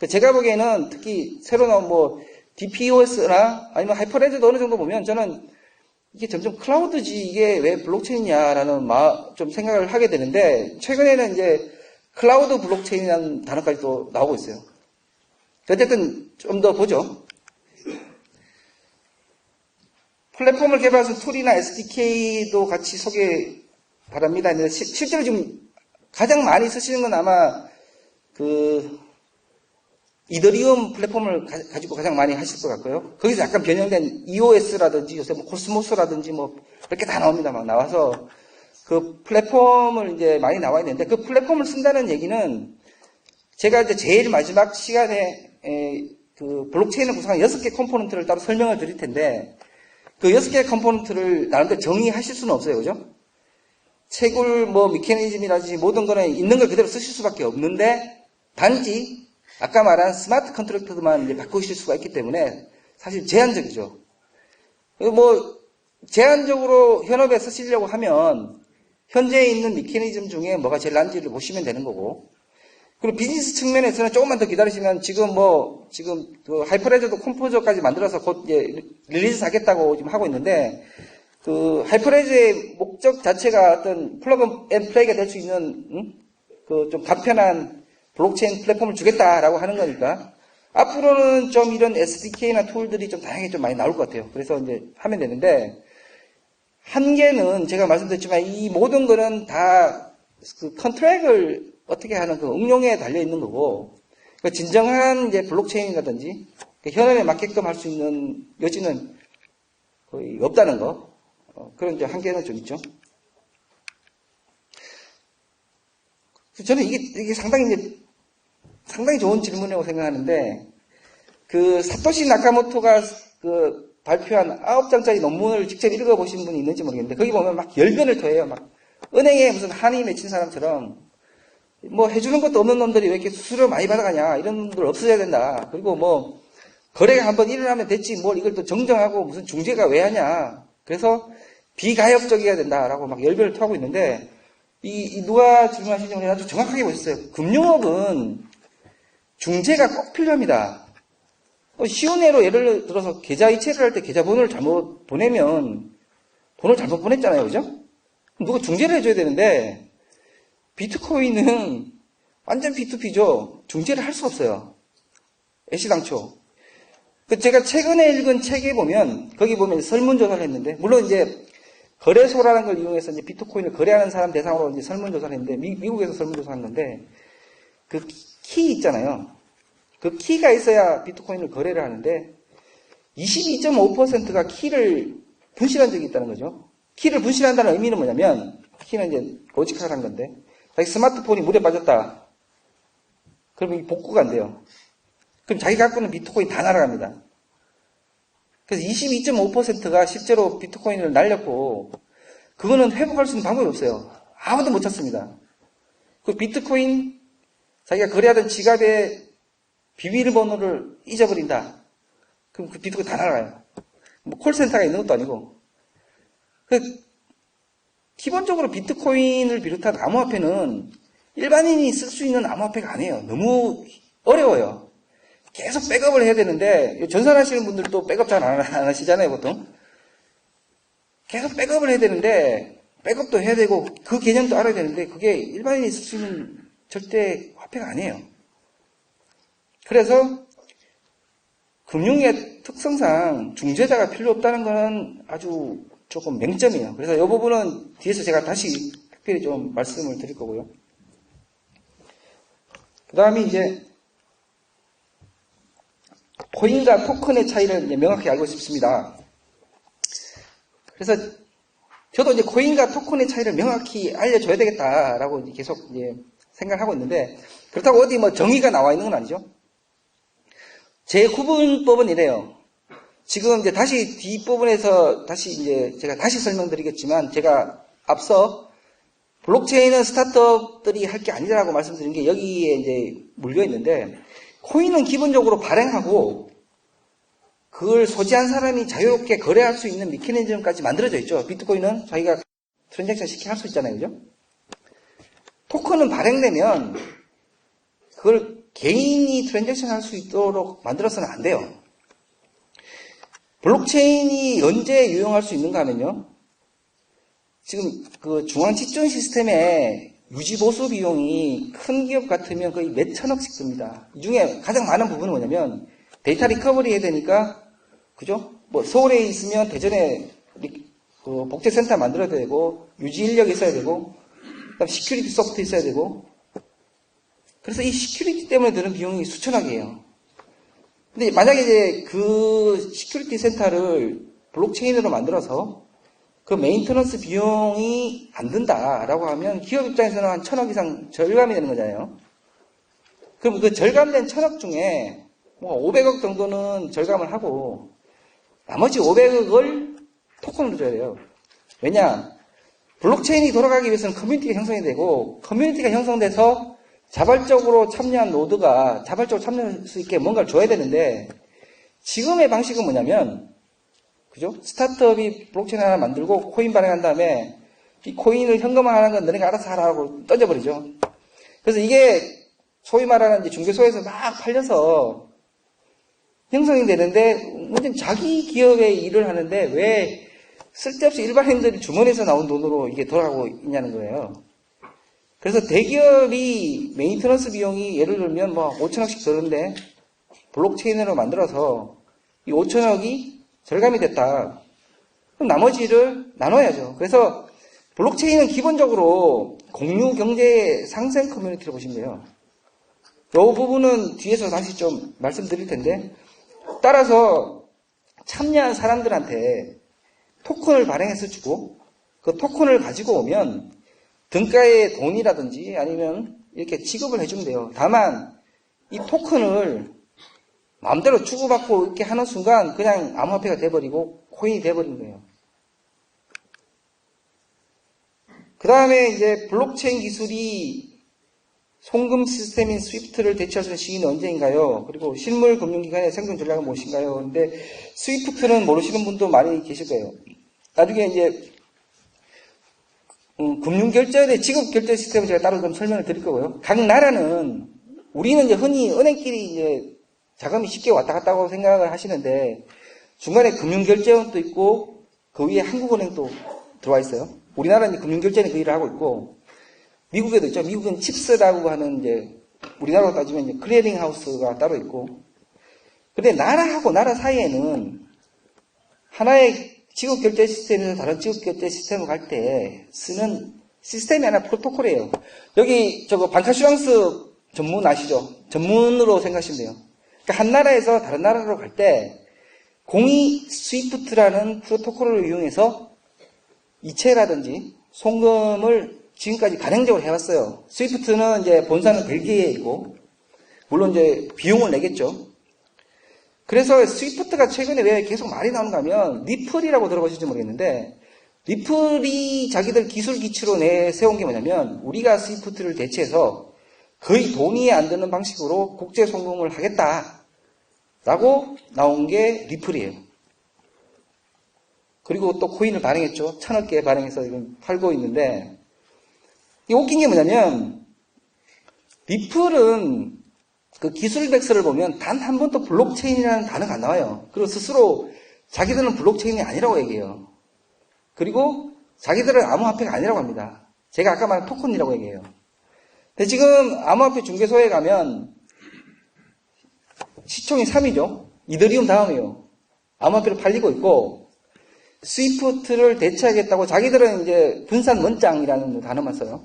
제가 보기에는 특히 새로 나온 뭐 DPoS나 아니면 하이퍼레즈도 어느 정도 보면, 저는 이게 점점 클라우드지 이게 왜 블록체인이냐라는 좀 생각을 하게 되는데, 최근에는 이제 클라우드 블록체인이라는 단어까지 또 나오고 있어요. 어쨌든 좀 더 보죠. 플랫폼을 개발해서 툴이나 SDK도 같이 소개 바랍니다. 실제로 지금 가장 많이 쓰시는 건 아마 그 이더리움 플랫폼을 가지고 가장 많이 하실 것 같고요. 거기서 약간 변형된 EOS라든지 요새 뭐 코스모스라든지 뭐 이렇게 다 나옵니다. 막 나와서 그 플랫폼을 이제 많이 나와 있는데, 그 플랫폼을 쓴다는 얘기는 제가 이제 제일 마지막 시간에 그 블록체인을 구성한 6개 컴포넌트를 따로 설명을 드릴 텐데, 그 6개 컴포넌트를 나름대로 정의하실 수는 없어요. 그죠? 채굴 뭐 메커니즘이라든지 모든 거는 있는 걸 그대로 쓰실 수밖에 없는데 단지 아까 말한 스마트 컨트랙터만 이제 바꾸실 수가 있기 때문에 사실 제한적이죠. 그리고 뭐 제한적으로 현업에 쓰시려고 하면 현재 있는 메커니즘 중에 뭐가 제일 난지를 보시면 되는 거고, 그리고 비즈니스 측면에서는 조금만 더 기다리시면 지금 그 하이퍼레저도 컴포저까지 만들어서 곧 이제 릴리즈 하겠다고 지금 하고 있는데, 그 하이퍼레저의 목적 자체가 어떤 플러그 앤 플레이가 될 수 있는 그 좀 간편한 블록체인 플랫폼을 주겠다라고 하는 거니까 앞으로는 좀 이런 SDK나 툴들이 좀 다양하게 좀 많이 나올 것 같아요. 그래서 이제 하면 되는데, 한계는 제가 말씀드렸지만 이 모든 거는 다 그 컨트랙을 어떻게 하는 그 응용에 달려 있는 거고, 그 진정한 이제 블록체인이라든지 그 현업에 맞게끔 할 수 있는 여지는 거의 없다는 거. 그런 이제 한계는 좀 있죠. 저는 이게 상당히 좋은 질문이라고 생각하는데, 그 사토시 나카모토가 그 발표한 9장짜리 논문을 직접 읽어보신 분이 있는지 모르겠는데, 거기 보면 막 열변을 토해요. 막 은행에 무슨 한이 맺힌 사람처럼 뭐 해주는 것도 없는 놈들이 왜 이렇게 수수료 많이 받아가냐, 이런 놈들 없어져야 된다. 그리고 뭐 거래가 한번 일어나면 됐지 뭘 이걸 또 정정하고 무슨 중재가 왜 하냐, 그래서 비가역적이어야 된다라고 막 열변을 토하고 있는데, 누가 질문하신지 모르겠는데 아주 정확하게 보셨어요. 금융업은 중재가 꼭 필요합니다. 쉬운 예로 예를 들어서 계좌 이체를 할 때 계좌번호를 잘못 보내면 돈을 잘못 보냈잖아요. 그죠? 누가 중재를 해줘야 되는데, 비트코인은 완전 P2P죠. 중재를 할 수 없어요. 애시당초. 제가 최근에 읽은 책에 보면, 거기 보면 설문조사를 했는데, 물론 이제 거래소라는 걸 이용해서 이제 비트코인을 거래하는 사람 대상으로 이제 설문조사를 했는데, 미국에서 설문조사한 건데, 그 키 있잖아요. 그 키가 있어야 비트코인을 거래를 하는데 22.5%가 키를 분실한 적이 있다는 거죠. 키를 분실한다는 의미는 뭐냐면, 키는 이제 로지컬한 건데, 자기 스마트폰이 물에 빠졌다. 그러면 복구가 안 돼요. 그럼 자기 갖고 있는 비트코인 다 날아갑니다. 그래서 22.5%가 실제로 비트코인을 날렸고, 그거는 회복할 수 있는 방법이 없어요. 아무도 못 찾습니다. 그 비트코인 자기가 거래하던 지갑에 비밀번호를 잊어버린다. 그럼 그 비트코인 다 날아가요. 뭐 콜센터가 있는 것도 아니고. 기본적으로 비트코인을 비롯한 암호화폐는 일반인이 쓸 수 있는 암호화폐가 아니에요. 너무 어려워요. 계속 백업을 해야 되는데, 전산하시는 분들도 백업 잘 안 하시잖아요, 보통. 계속 백업을 해야 되는데, 백업도 해야 되고, 그 개념도 알아야 되는데, 그게 일반인이 쓸 수 있는 절대 화폐가 아니에요. 그래서 금융의 특성상 중재자가 필요 없다는 것은 아주 조금 맹점이에요. 그래서 이 부분은 뒤에서 제가 다시 특별히 좀 말씀을 드릴 거고요. 그 다음에 이제 코인과 토큰의 차이를 이제 명확히 알고 싶습니다. 그래서 저도 이제 코인과 토큰의 차이를 명확히 알려줘야 되겠다라고 이제 계속 이제 생각하고 있는데, 그렇다고 어디 뭐 정의가 나와 있는 건 아니죠. 제 구분법은 이래요. 지금 이제 다시 뒷부분에서 다시 이제 제가 다시 설명드리겠지만, 제가 앞서 블록체인은 스타트업들이 할 게 아니라고 말씀드린 게 여기에 이제 물려 있는데, 코인은 기본적으로 발행하고 그걸 소지한 사람이 자유롭게 거래할 수 있는 메커니즘까지 만들어져 있죠. 비트코인은 자기가 트랜잭션 시키게 할 수 있잖아요. 그죠? 토큰은 발행되면 그걸 개인이 트랜잭션 할 수 있도록 만들어서는 안 돼요. 블록체인이 언제 유용할 수 있는가 하면요, 지금 그 중앙집중 시스템의 유지보수 비용이 큰 기업 같으면 거의 몇 천억씩 듭니다. 이 중에 가장 많은 부분은 뭐냐면, 데이터 리커버리 해야 되니까, 그죠? 뭐 서울에 있으면 대전에 그 복제센터 만들어야 되고, 유지 인력이 있어야 되고, 그다음 시큐리티 소프트 있어야 되고. 그래서 이 시큐리티 때문에 드는 비용이 수천억이에요. 근데 만약에 이제 그 시큐리티 센터를 블록체인으로 만들어서 그 메인터넌스 비용이 안 든다라고 하면 기업 입장에서는 한 1,000억 이상 절감이 되는 거잖아요. 그럼 그 절감된 1,000억 중에 뭐 500억 정도는 절감을 하고 나머지 500억을 토큰으로 줘야 돼요. 왜냐? 블록체인이 돌아가기 위해서는 커뮤니티가 형성이 되고, 커뮤니티가 형성돼서 자발적으로 참여한 노드가 자발적으로 참여할 수 있게 뭔가를 줘야 되는데, 지금의 방식은 뭐냐면, 그죠? 스타트업이 블록체인 하나 만들고 코인 발행한 다음에 이 코인을 현금화하는 건 너네가 알아서 하라고 던져버리죠. 그래서 이게 소위 말하는 이제 중개소에서 막 팔려서 형성이 되는데, 문제는 자기 기업의 일을 하는데 왜 쓸데없이 일반인들이 주머니에서 나온 돈으로 이게 돌아가고 있냐는 거예요. 그래서 대기업이 메인터넌스 비용이 예를 들면 뭐 5천억씩 드는데 블록체인으로 만들어서 이 5천억이 절감이 됐다. 그럼 나머지를 나눠야죠. 그래서 블록체인은 기본적으로 공유 경제 상생 커뮤니티를 보시면 돼요. 이 부분은 뒤에서 다시 좀 말씀드릴 텐데, 따라서 참여한 사람들한테 토큰을 발행해서 주고 그 토큰을 가지고 오면 등가의 돈이라든지 아니면 이렇게 지급을 해주면 돼요. 다만 이 토큰을 마음대로 주고받고 이렇게 하는 순간 그냥 암호화폐가 돼버리고 코인이 돼버린 거예요. 그 다음에 이제 블록체인 기술이 송금 시스템인 스위프트를 대체할 수 있는 시기는 언제인가요? 그리고 실물 금융기관의 생존 전략은 무엇인가요? 근데 스위프트는 모르시는 분도 많이 계실 거예요. 나중에 이제 금융결제의 지급결제 시스템을 제가 따로 좀 설명을 드릴 거고요. 각 나라는, 우리는 이제 흔히 은행끼리 이제 자금이 쉽게 왔다 갔다 하고 생각을 하시는데, 중간에 금융결제원도 있고 그 위에 한국은행도 들어와 있어요. 우리나라는 이제 금융결제는 그 일을 하고 있고, 미국에도 있죠. 미국은 칩스라고 하는 이제 우리나라로 따지면 이제 클리어링 하우스가 따로 있고. 근데 나라하고 나라 사이에는 하나의 지급결제 시스템에서 다른 지급결제 시스템을 갈 때 쓰는 시스템이 하나 프로토콜이에요. 여기 저거 방카슈랑스 전문 아시죠? 전문으로 생각하시면 돼요. 그러니까 한 나라에서 다른 나라로 갈 때 공이 스위프트라는 프로토콜을 이용해서 이체라든지 송금을 지금까지 가능적으로 해왔어요. 스위프트는 이제 본사는 벨기에에 있고, 물론 이제 비용을 내겠죠. 그래서 스위프트가 최근에 왜 계속 말이 나오는가 하면, 리플이라고 들어보실지 모르겠는데, 리플이 자기들 기술 기치로 내세운 게 뭐냐면, 우리가 스위프트를 대체해서 거의 돈이 안 드는 방식으로 국제 송금을 하겠다라고 나온 게 리플이에요. 그리고 또 코인을 발행했죠. 1,000억 개 발행해서 지금 팔고 있는데, 이 웃긴 게 뭐냐면, 리플은 그 기술 백서를 보면 단 한 번도 블록체인이라는 단어가 안 나와요. 그리고 스스로 자기들은 블록체인이 아니라고 얘기해요. 그리고 자기들은 암호화폐가 아니라고 합니다. 제가 아까 말한 토큰이라고 얘기해요. 근데 지금 암호화폐 중개소에 가면 시총이 3위죠. 이더리움 다음이에요. 암호화폐로 팔리고 있고, 스위프트를 대체하겠다고 자기들은 이제 분산 원장이라는 단어만 써요.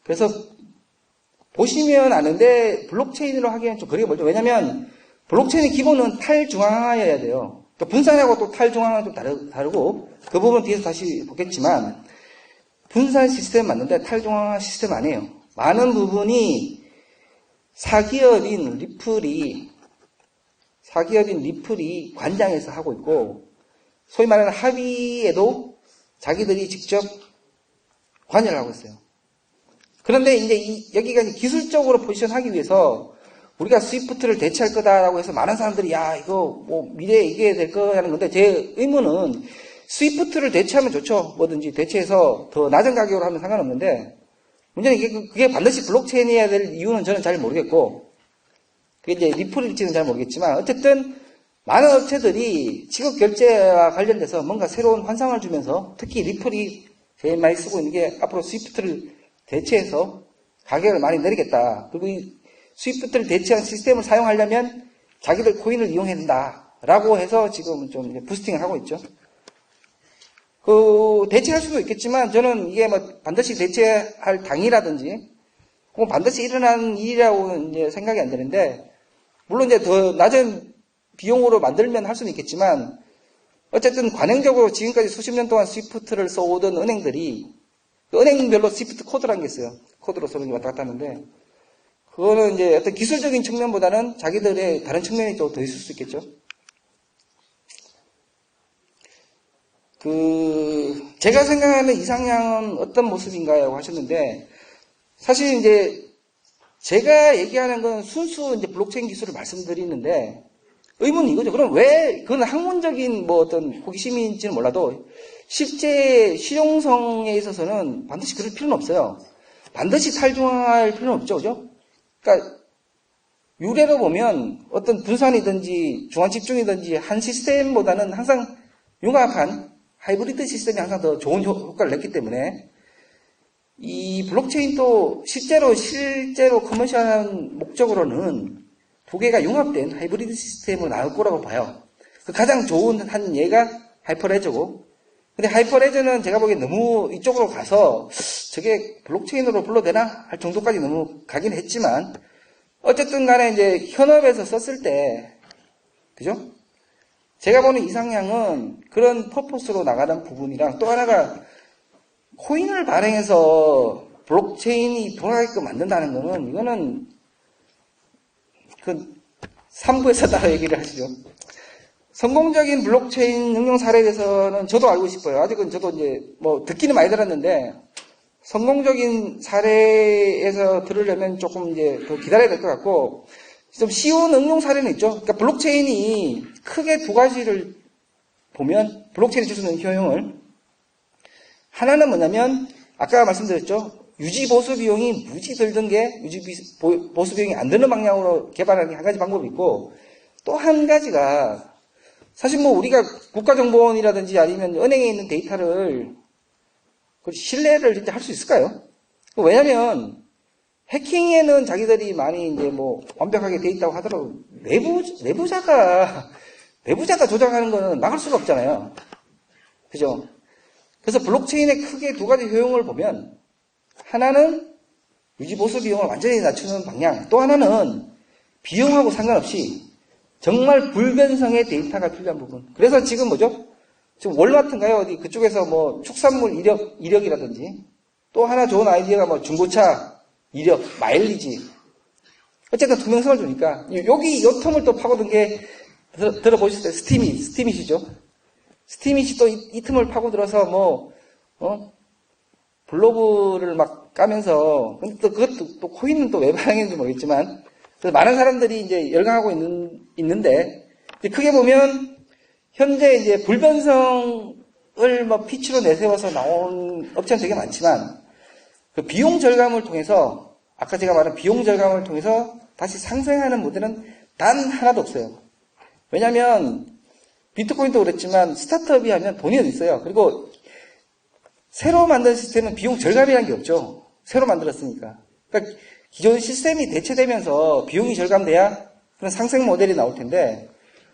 그래서 보시면 아는데 블록체인으로 하기에는 좀 거리가 멀죠. 왜냐하면 블록체인의 기본은 탈중앙화여야 돼요. 그러니까 분산하고 또 탈중앙화는 좀 다르고, 그 부분은 뒤에서 다시 보겠지만, 분산 시스템 맞는데 탈중앙화 시스템 아니에요. 많은 부분이 사기업인 리플이 관장해서 하고 있고, 소위 말하는 합의에도 자기들이 직접 관여를 하고 있어요. 그런데 이제 여기가 기술적으로 포지션하기 위해서 우리가 스위프트를 대체할 거다라고 해서 많은 사람들이 야 이거 뭐 미래에 이게 될 거라는 건데, 제 의문은 스위프트를 대체하면 좋죠. 뭐든지 대체해서 더 낮은 가격으로 하면 상관없는데, 문제는 그게 반드시 블록체인이어야 될 이유는 저는 잘 모르겠고, 그게 이제 리플일지는 잘 모르겠지만, 어쨌든 많은 업체들이 지급 결제와 관련돼서 뭔가 새로운 환상을 주면서, 특히 리플이 제일 많이 쓰고 있는 게 앞으로 스위프트를 대체해서 가격을 많이 내리겠다. 그리고 이 스위프트를 대체한 시스템을 사용하려면 자기들 코인을 이용해야 된다라고 해서 지금 좀 부스팅을 하고 있죠. 대체할 수도 있겠지만, 저는 이게 뭐 반드시 대체할 당이라든지 혹은 반드시 일어나는 일이라고는 이제 생각이 안 되는데, 물론 이제 더 낮은 비용으로 만들면 할 수는 있겠지만, 어쨌든 관행적으로 지금까지 수십 년 동안 스위프트를 써오던 은행들이, 은행별로 스위프트 코드라는 게 있어요. 코드로 서로 왔다 갔다 하는데, 그거는 이제 어떤 기술적인 측면보다는 자기들의 다른 측면이 좀 더 있을 수 있겠죠. 제가 생각하는 이상향은 어떤 모습인가요? 하셨는데, 사실 이제, 제가 얘기하는 건 순수 이제 블록체인 기술을 말씀드리는데, 의문은 이거죠. 그럼 왜, 그건 학문적인 뭐 어떤 호기심인지는 몰라도, 실제 실용성에 있어서는 반드시 그럴 필요는 없어요. 반드시 탈중앙할 필요는 없죠. 그죠? 그러니까, 유래로 보면 어떤 분산이든지 중앙집중이든지 한 시스템보다는 항상 융합한 하이브리드 시스템이 항상 더 좋은 효과를 냈기 때문에 이 블록체인도 실제로 커머셜한 목적으로는 두 개가 융합된 하이브리드 시스템으로 나올 거라고 봐요. 그 가장 좋은 한 예가 하이퍼레저고, 근데 하이퍼레저는 제가 보기엔 너무 이쪽으로 가서 저게 블록체인으로 불러대나 할 정도까지 너무 가긴 했지만, 어쨌든 간에 이제 현업에서 썼을 때, 그죠? 제가 보는 이상향은 그런 퍼포스로 나가는 부분이랑 또 하나가 코인을 발행해서 블록체인이 돌아가게끔 만든다는 거는, 이거는 3부에서 따로 얘기를 하시죠. 성공적인 블록체인 응용 사례에 대해서는 저도 알고 싶어요. 아직은 저도 이제 뭐 듣기는 많이 들었는데, 성공적인 사례에서 들으려면 조금 이제 더 기다려야 될 것 같고, 좀 쉬운 응용 사례는 있죠. 그러니까 블록체인이 크게 두 가지를 보면, 블록체인이 줄 수 있는 효용을, 하나는 뭐냐면, 아까 말씀드렸죠. 유지 보수 비용이 무지 들던 게 유지 보수 비용이 안 드는 방향으로 개발하는 게 한 가지 방법이 있고, 또 한 가지가, 사실 뭐 우리가 국가정보원이라든지 아니면 은행에 있는 데이터를 신뢰를 진짜 할 수 있을까요? 왜냐면 해킹에는 자기들이 많이 이제 뭐 완벽하게 돼 있다고 하더라도 내부자가 조작하는 거는 막을 수가 없잖아요. 그죠? 그래서 블록체인의 크게 두 가지 효용을 보면, 하나는 유지보수 비용을 완전히 낮추는 방향, 또 하나는 비용하고 상관없이 정말 불변성의 데이터가 필요한 부분. 그래서 지금 뭐죠? 지금 월마트인가요? 어디 그쪽에서 뭐 축산물 이력이라든지, 또 하나 좋은 아이디어가 뭐 중고차 이력, 마일리지. 어쨌든 투명성을 주니까, 여기 요 텀을 또 파고든 게, 들어보셨어요? 스티밋이죠? 스티밋이 또 이 틈을 파고들어서 블로그를 막 까면서, 근데 또 그것도 또 코인은 또 왜 반응했는지 모르겠지만, 그래서 많은 사람들이 이제 열광하고 있는데, 크게 보면, 현재 이제 불변성을 뭐 피치로 내세워서 나온 업체는 되게 많지만, 그 비용 절감을 통해서, 아까 제가 말한 비용 절감을 통해서 다시 상생하는 모델은 단 하나도 없어요. 왜냐면, 비트코인도 그랬지만, 스타트업이 하면 돈이 어디 있어요. 그리고, 새로 만든 시스템은 비용 절감이라는 게 없죠. 새로 만들었으니까. 그러니까, 기존 시스템이 대체되면서 비용이 절감돼야 그런 상생 모델이 나올 텐데,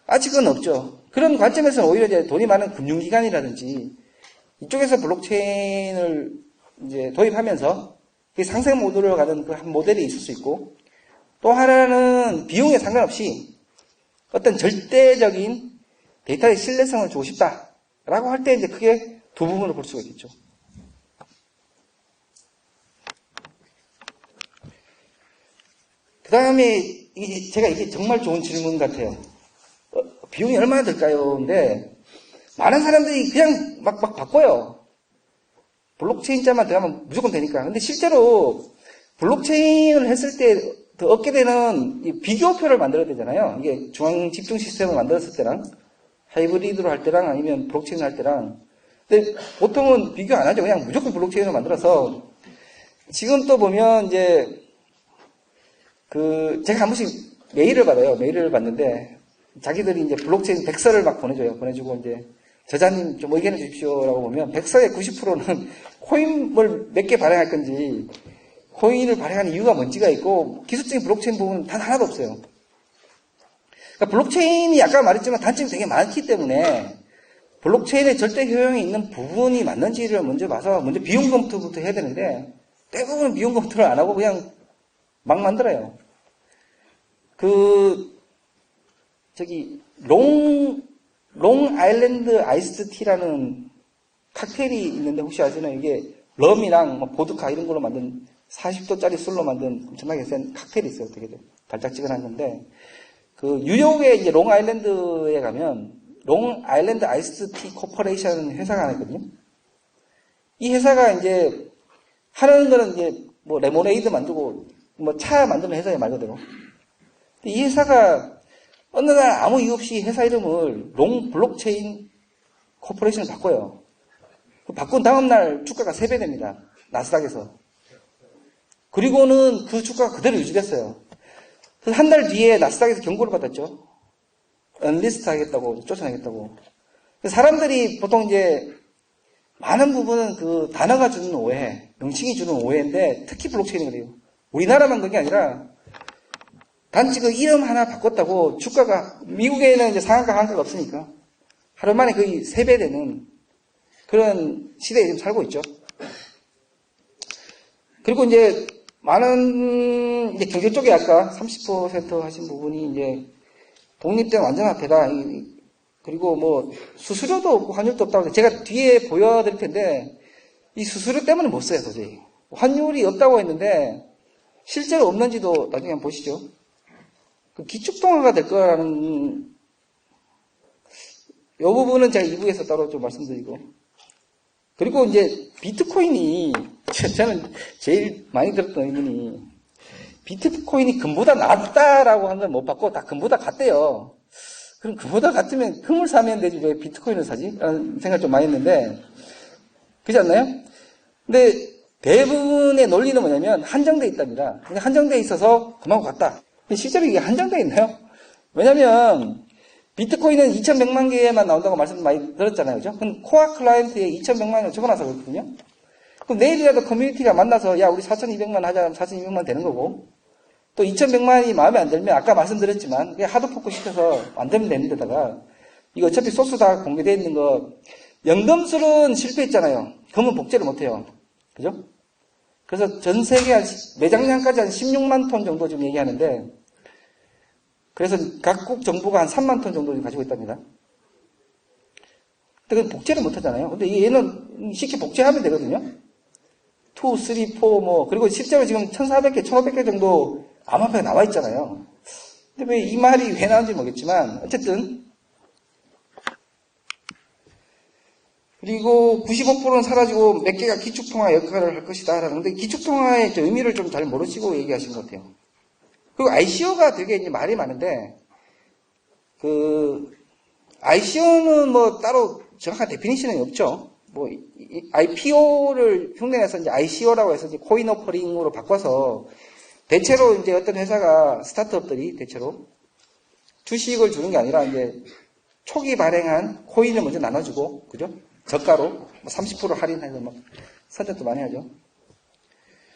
아직은 없죠. 그런 관점에서는 오히려 이제 돈이 많은 금융기관이라든지, 이쪽에서 블록체인을 이제 도입하면서 상생 모델로 가는 그 한 모델이 있을 수 있고, 또 하나는 비용에 상관없이 어떤 절대적인 데이터의 신뢰성을 주고 싶다라고 할 때 이제 크게 두 부분을 볼 수가 있겠죠. 그 다음에 제가 이게 정말 좋은 질문 같아요. 비용이 얼마나 들까요? 근데 많은 사람들이 그냥 막 바꿔요. 블록체인자만 들어가면 무조건 되니까. 근데 실제로 블록체인을 했을 때 더 얻게 되는 이 비교표를 만들어야 되잖아요. 이게 중앙 집중 시스템을 만들었을 때랑 하이브리드로 할 때랑 아니면 블록체인을 할 때랑. 근데 보통은 비교 안 하죠. 그냥 무조건 블록체인을 만들어서. 지금 또 보면 이제 제가 한 번씩 메일을 받아요. 메일을 받는데 자기들이 이제 블록체인 백서를 막 보내줘요. 보내주고 이제 저자님 좀 의견해 주십시오라고 보면 백서의 90%는 코인을 몇 개 발행할 건지, 코인을 발행하는 이유가 뭔지가 있고, 기술적인 블록체인 부분은 단 하나도 없어요. 그러니까 블록체인이 아까 말했지만 단점이 되게 많기 때문에 블록체인의 절대 효용이 있는 부분이 맞는지를 먼저 봐서 먼저 비용 검토부터 해야 되는데, 대부분 비용 검토를 안 하고 그냥 막 만들어요. 롱 아일랜드 아이스드 티라는 칵테일이 있는데 혹시 아시나요? 이게 럼이랑 보드카 이런 걸로 만든 40도짜리 술로 만든 엄청나게 센 칵테일이 있어요. 되게 달짝지근한 건데, 뉴욕의 이제 롱 아일랜드에 가면 롱 아일랜드 아이스티 코퍼레이션 회사가 하나 있거든요. 이 회사가 이제 하는 거는 이제 뭐 레모네이드 만들고 뭐 차 만드는 회사에 말 그대로. 이 회사가 어느 날 아무 이유 없이 회사 이름을 롱 블록체인 코퍼레이션을 바꿔요. 바꾼 다음 날 주가가 3배 됩니다. 나스닥에서. 그리고는 그 주가가 그대로 유지됐어요. 한 달 뒤에 나스닥에서 경고를 받았죠. 언리스트 하겠다고, 쫓아내겠다고. 사람들이 보통 이제 많은 부분은 그 단어가 주는 오해, 명칭이 주는 오해인데 특히 블록체인이 그래요. 우리나라만 그게 아니라 단지 그 이름 하나 바꿨다고 주가가, 미국에는 이제 상한가, 하한가가 없으니까 하루 만에 거의 3배 되는 그런 시대에 지금 살고 있죠. 그리고 이제 많은 이제 경제 쪽에 아까 30% 하신 부분이 이제 독립된 완전화폐다. 그리고 뭐 수수료도 없고 환율도 없다고 제가 뒤에 보여드릴 텐데 이 수수료 때문에 못 써요 도저히. 환율이 없다고 했는데 실제로 없는지도 나중에 한번 보시죠. 그 기축통화가 될 거라는 이 부분은 제가 2부에서 따로 좀 말씀드리고, 그리고 이제 비트코인이 저는 제일 많이 들었던 의문이 비트코인이 금보다 낫다라고 한 건 못 받고 다 금보다 같대요. 그럼 금보다 같으면 금을 사면 되지 왜 비트코인을 사지? 라는 생각 좀 많이 했는데 그렇지 않나요? 근데 대부분의 논리는 뭐냐면 한정되어 있답니다. 그냥 한정되어 있어서 금하고 같다. 근데 실제로 이게 한정되어 있나요? 왜냐면 비트코인은 2100만 개만 나온다고 말씀 많이 들었잖아요. 그죠? 그럼 코어 클라이언트에 2100만을 적어놔서 그렇거든요. 그럼 내일이라도 커뮤니티가 만나서 야 우리 4200만 하자 하면 4200만 되는 거고, 또 2100만이 마음에 안 들면 아까 말씀드렸지만 그냥 하드포크 시켜서 안 되면 되는 데다가 이거 어차피 소스 다 공개되어 있는 거, 연금술은 실패했잖아요. 금은 복제를 못해요. 그죠? 그래서 전 세계 매장량까지 한 16만 톤 정도 지금 얘기하는데, 그래서 각국 정부가 한 3만 톤 정도 가지고 있답니다. 근데 복제를 못 하잖아요. 근데 얘는 쉽게 복제하면 되거든요. 2, 3, 4 뭐, 그리고 실제로 지금 1400개, 1500개 정도 암호화폐가 나와 있잖아요. 근데 왜 이 말이 왜 나온지 모르겠지만, 어쨌든. 그리고 95%는 사라지고 몇 개가 기축통화 역할을 할 것이다. 라는데 기축통화의 의미를 좀 잘 모르시고 얘기하신 것 같아요. 그리고 ICO가 되게 이제 말이 많은데, ICO는 뭐 따로 정확한 데피니션은 없죠. 뭐, IPO를 흉내내서 이제 ICO라고 해서 이제 코인 오퍼링으로 바꿔서 대체로 이제 어떤 회사가, 스타트업들이 대체로 주식을 주는 게 아니라 이제 초기 발행한 코인을 먼저 나눠주고, 그죠? 저가로 30% 할인해서 막 선전도 많이 하죠.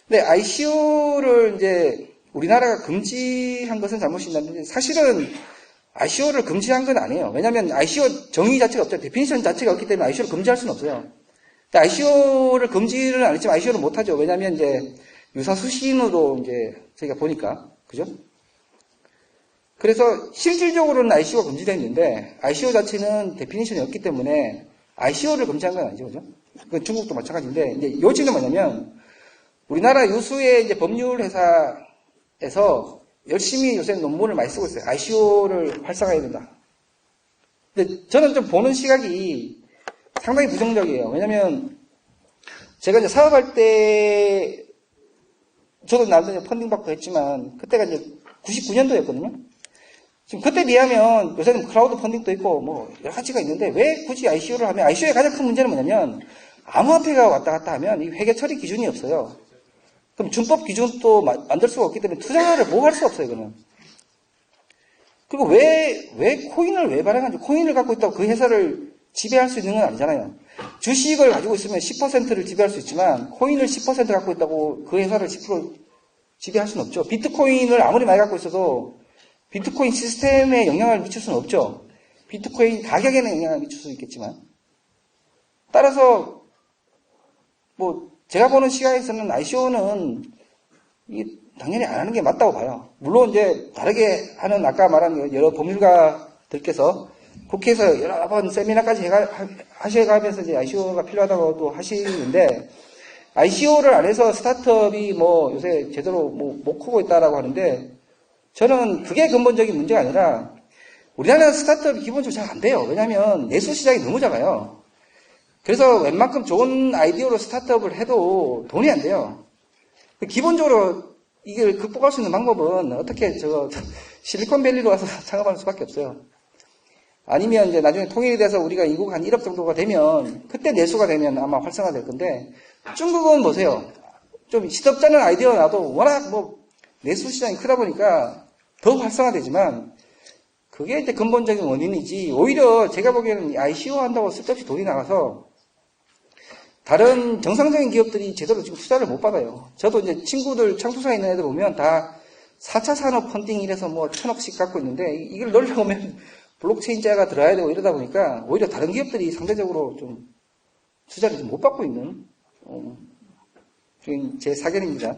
근데 ICO를 이제 우리나라가 금지한 것은 잘못이 있는데 사실은 ICO를 금지한 건 아니에요. 왜냐하면 ICO 정의 자체가 없죠. 데피니션 자체가 없기 때문에 ICO를 금지할 수는 없어요. ICO를 금지를 안 했지만 ICO를 못 하죠. 왜냐하면 이제 유사수신으로 이제 저희가 보니까 그죠? 그래서 실질적으로는 ICO가 금지되어 있는데 ICO 자체는 데피니션이 없기 때문에 ICO를 금지한 건 아니죠, 그죠? 그 중국도 마찬가지인데 이제 요지는 뭐냐면 우리나라 유수의 이제 법률 회사에서 열심히 요새 논문을 많이 쓰고 있어요. ICO를 활성화해야 된다. 근데 저는 좀 보는 시각이 상당히 부정적이에요. 왜냐면 제가 이제 사업할 때 저도 나름대로 펀딩 받고 했지만 그때가 이제 99년도였거든요. 지금 그때 비하면 요새는 크라우드 펀딩도 있고 뭐 여러 가지가 있는데 왜 굳이 ICO를 하면, ICO의 가장 큰 문제는 뭐냐면 암호화폐가 왔다 갔다 하면 이 회계 처리 기준이 없어요. 그럼 준법 기준도 만들 수가 없기 때문에 투자자를 보호할 수 없어요, 이거는. 그리고 왜 코인을 왜 발행하는지, 코인을 갖고 있다고 그 회사를 지배할 수 있는 건 아니잖아요. 주식을 가지고 있으면 10%를 지배할 수 있지만 코인을 10% 갖고 있다고 그 회사를 10% 지배할 수는 없죠. 비트코인을 아무리 많이 갖고 있어도 비트코인 시스템에 영향을 미칠 수는 없죠. 비트코인 가격에는 영향을 미칠 수 있겠지만. 따라서 뭐 제가 보는 시각에서는 ICO는 당연히 안 하는 게 맞다고 봐요. 물론 이제 다르게 하는 아까 말한 여러 법률가들께서 국회에서 여러 번 세미나까지 하셔가면서 이제 ICO가 필요하다고도 하시는데, ICO를 안 해서 스타트업이 뭐 요새 제대로 뭐 못 크고 있다라고 하는데, 저는 그게 근본적인 문제가 아니라 우리나라 스타트업이 기본적으로 잘 안 돼요. 왜냐하면 내수 시장이 너무 작아요. 그래서 웬만큼 좋은 아이디어로 스타트업을 해도 돈이 안 돼요. 기본적으로 이걸 극복할 수 있는 방법은 어떻게 실리콘밸리로 와서 창업하는 수밖에 없어요. 아니면 이제 나중에 통일이 돼서 우리가 인구가 한 1억 정도가 되면 그때 내수가 되면 아마 활성화될 건데 중국은 보세요. 좀 시덥잖은 아이디어가 나도 워낙 내수 시장이 크다 보니까 더 활성화되지만 그게 이제 근본적인 원인이지 오히려 제가 보기에는 ICO 한다고 쓸데없이 돈이 나가서 다른 정상적인 기업들이 제대로 지금 투자를 못 받아요. 저도 이제 친구들 창투사에 있는 애들 보면 다 4차 산업 펀딩 이래서 1,000억씩 갖고 있는데 이걸 넣으려면 블록체인자가 들어야 되고 이러다 보니까 오히려 다른 기업들이 상대적으로 좀 투자를 좀 못 받고 있는 제 사견입니다.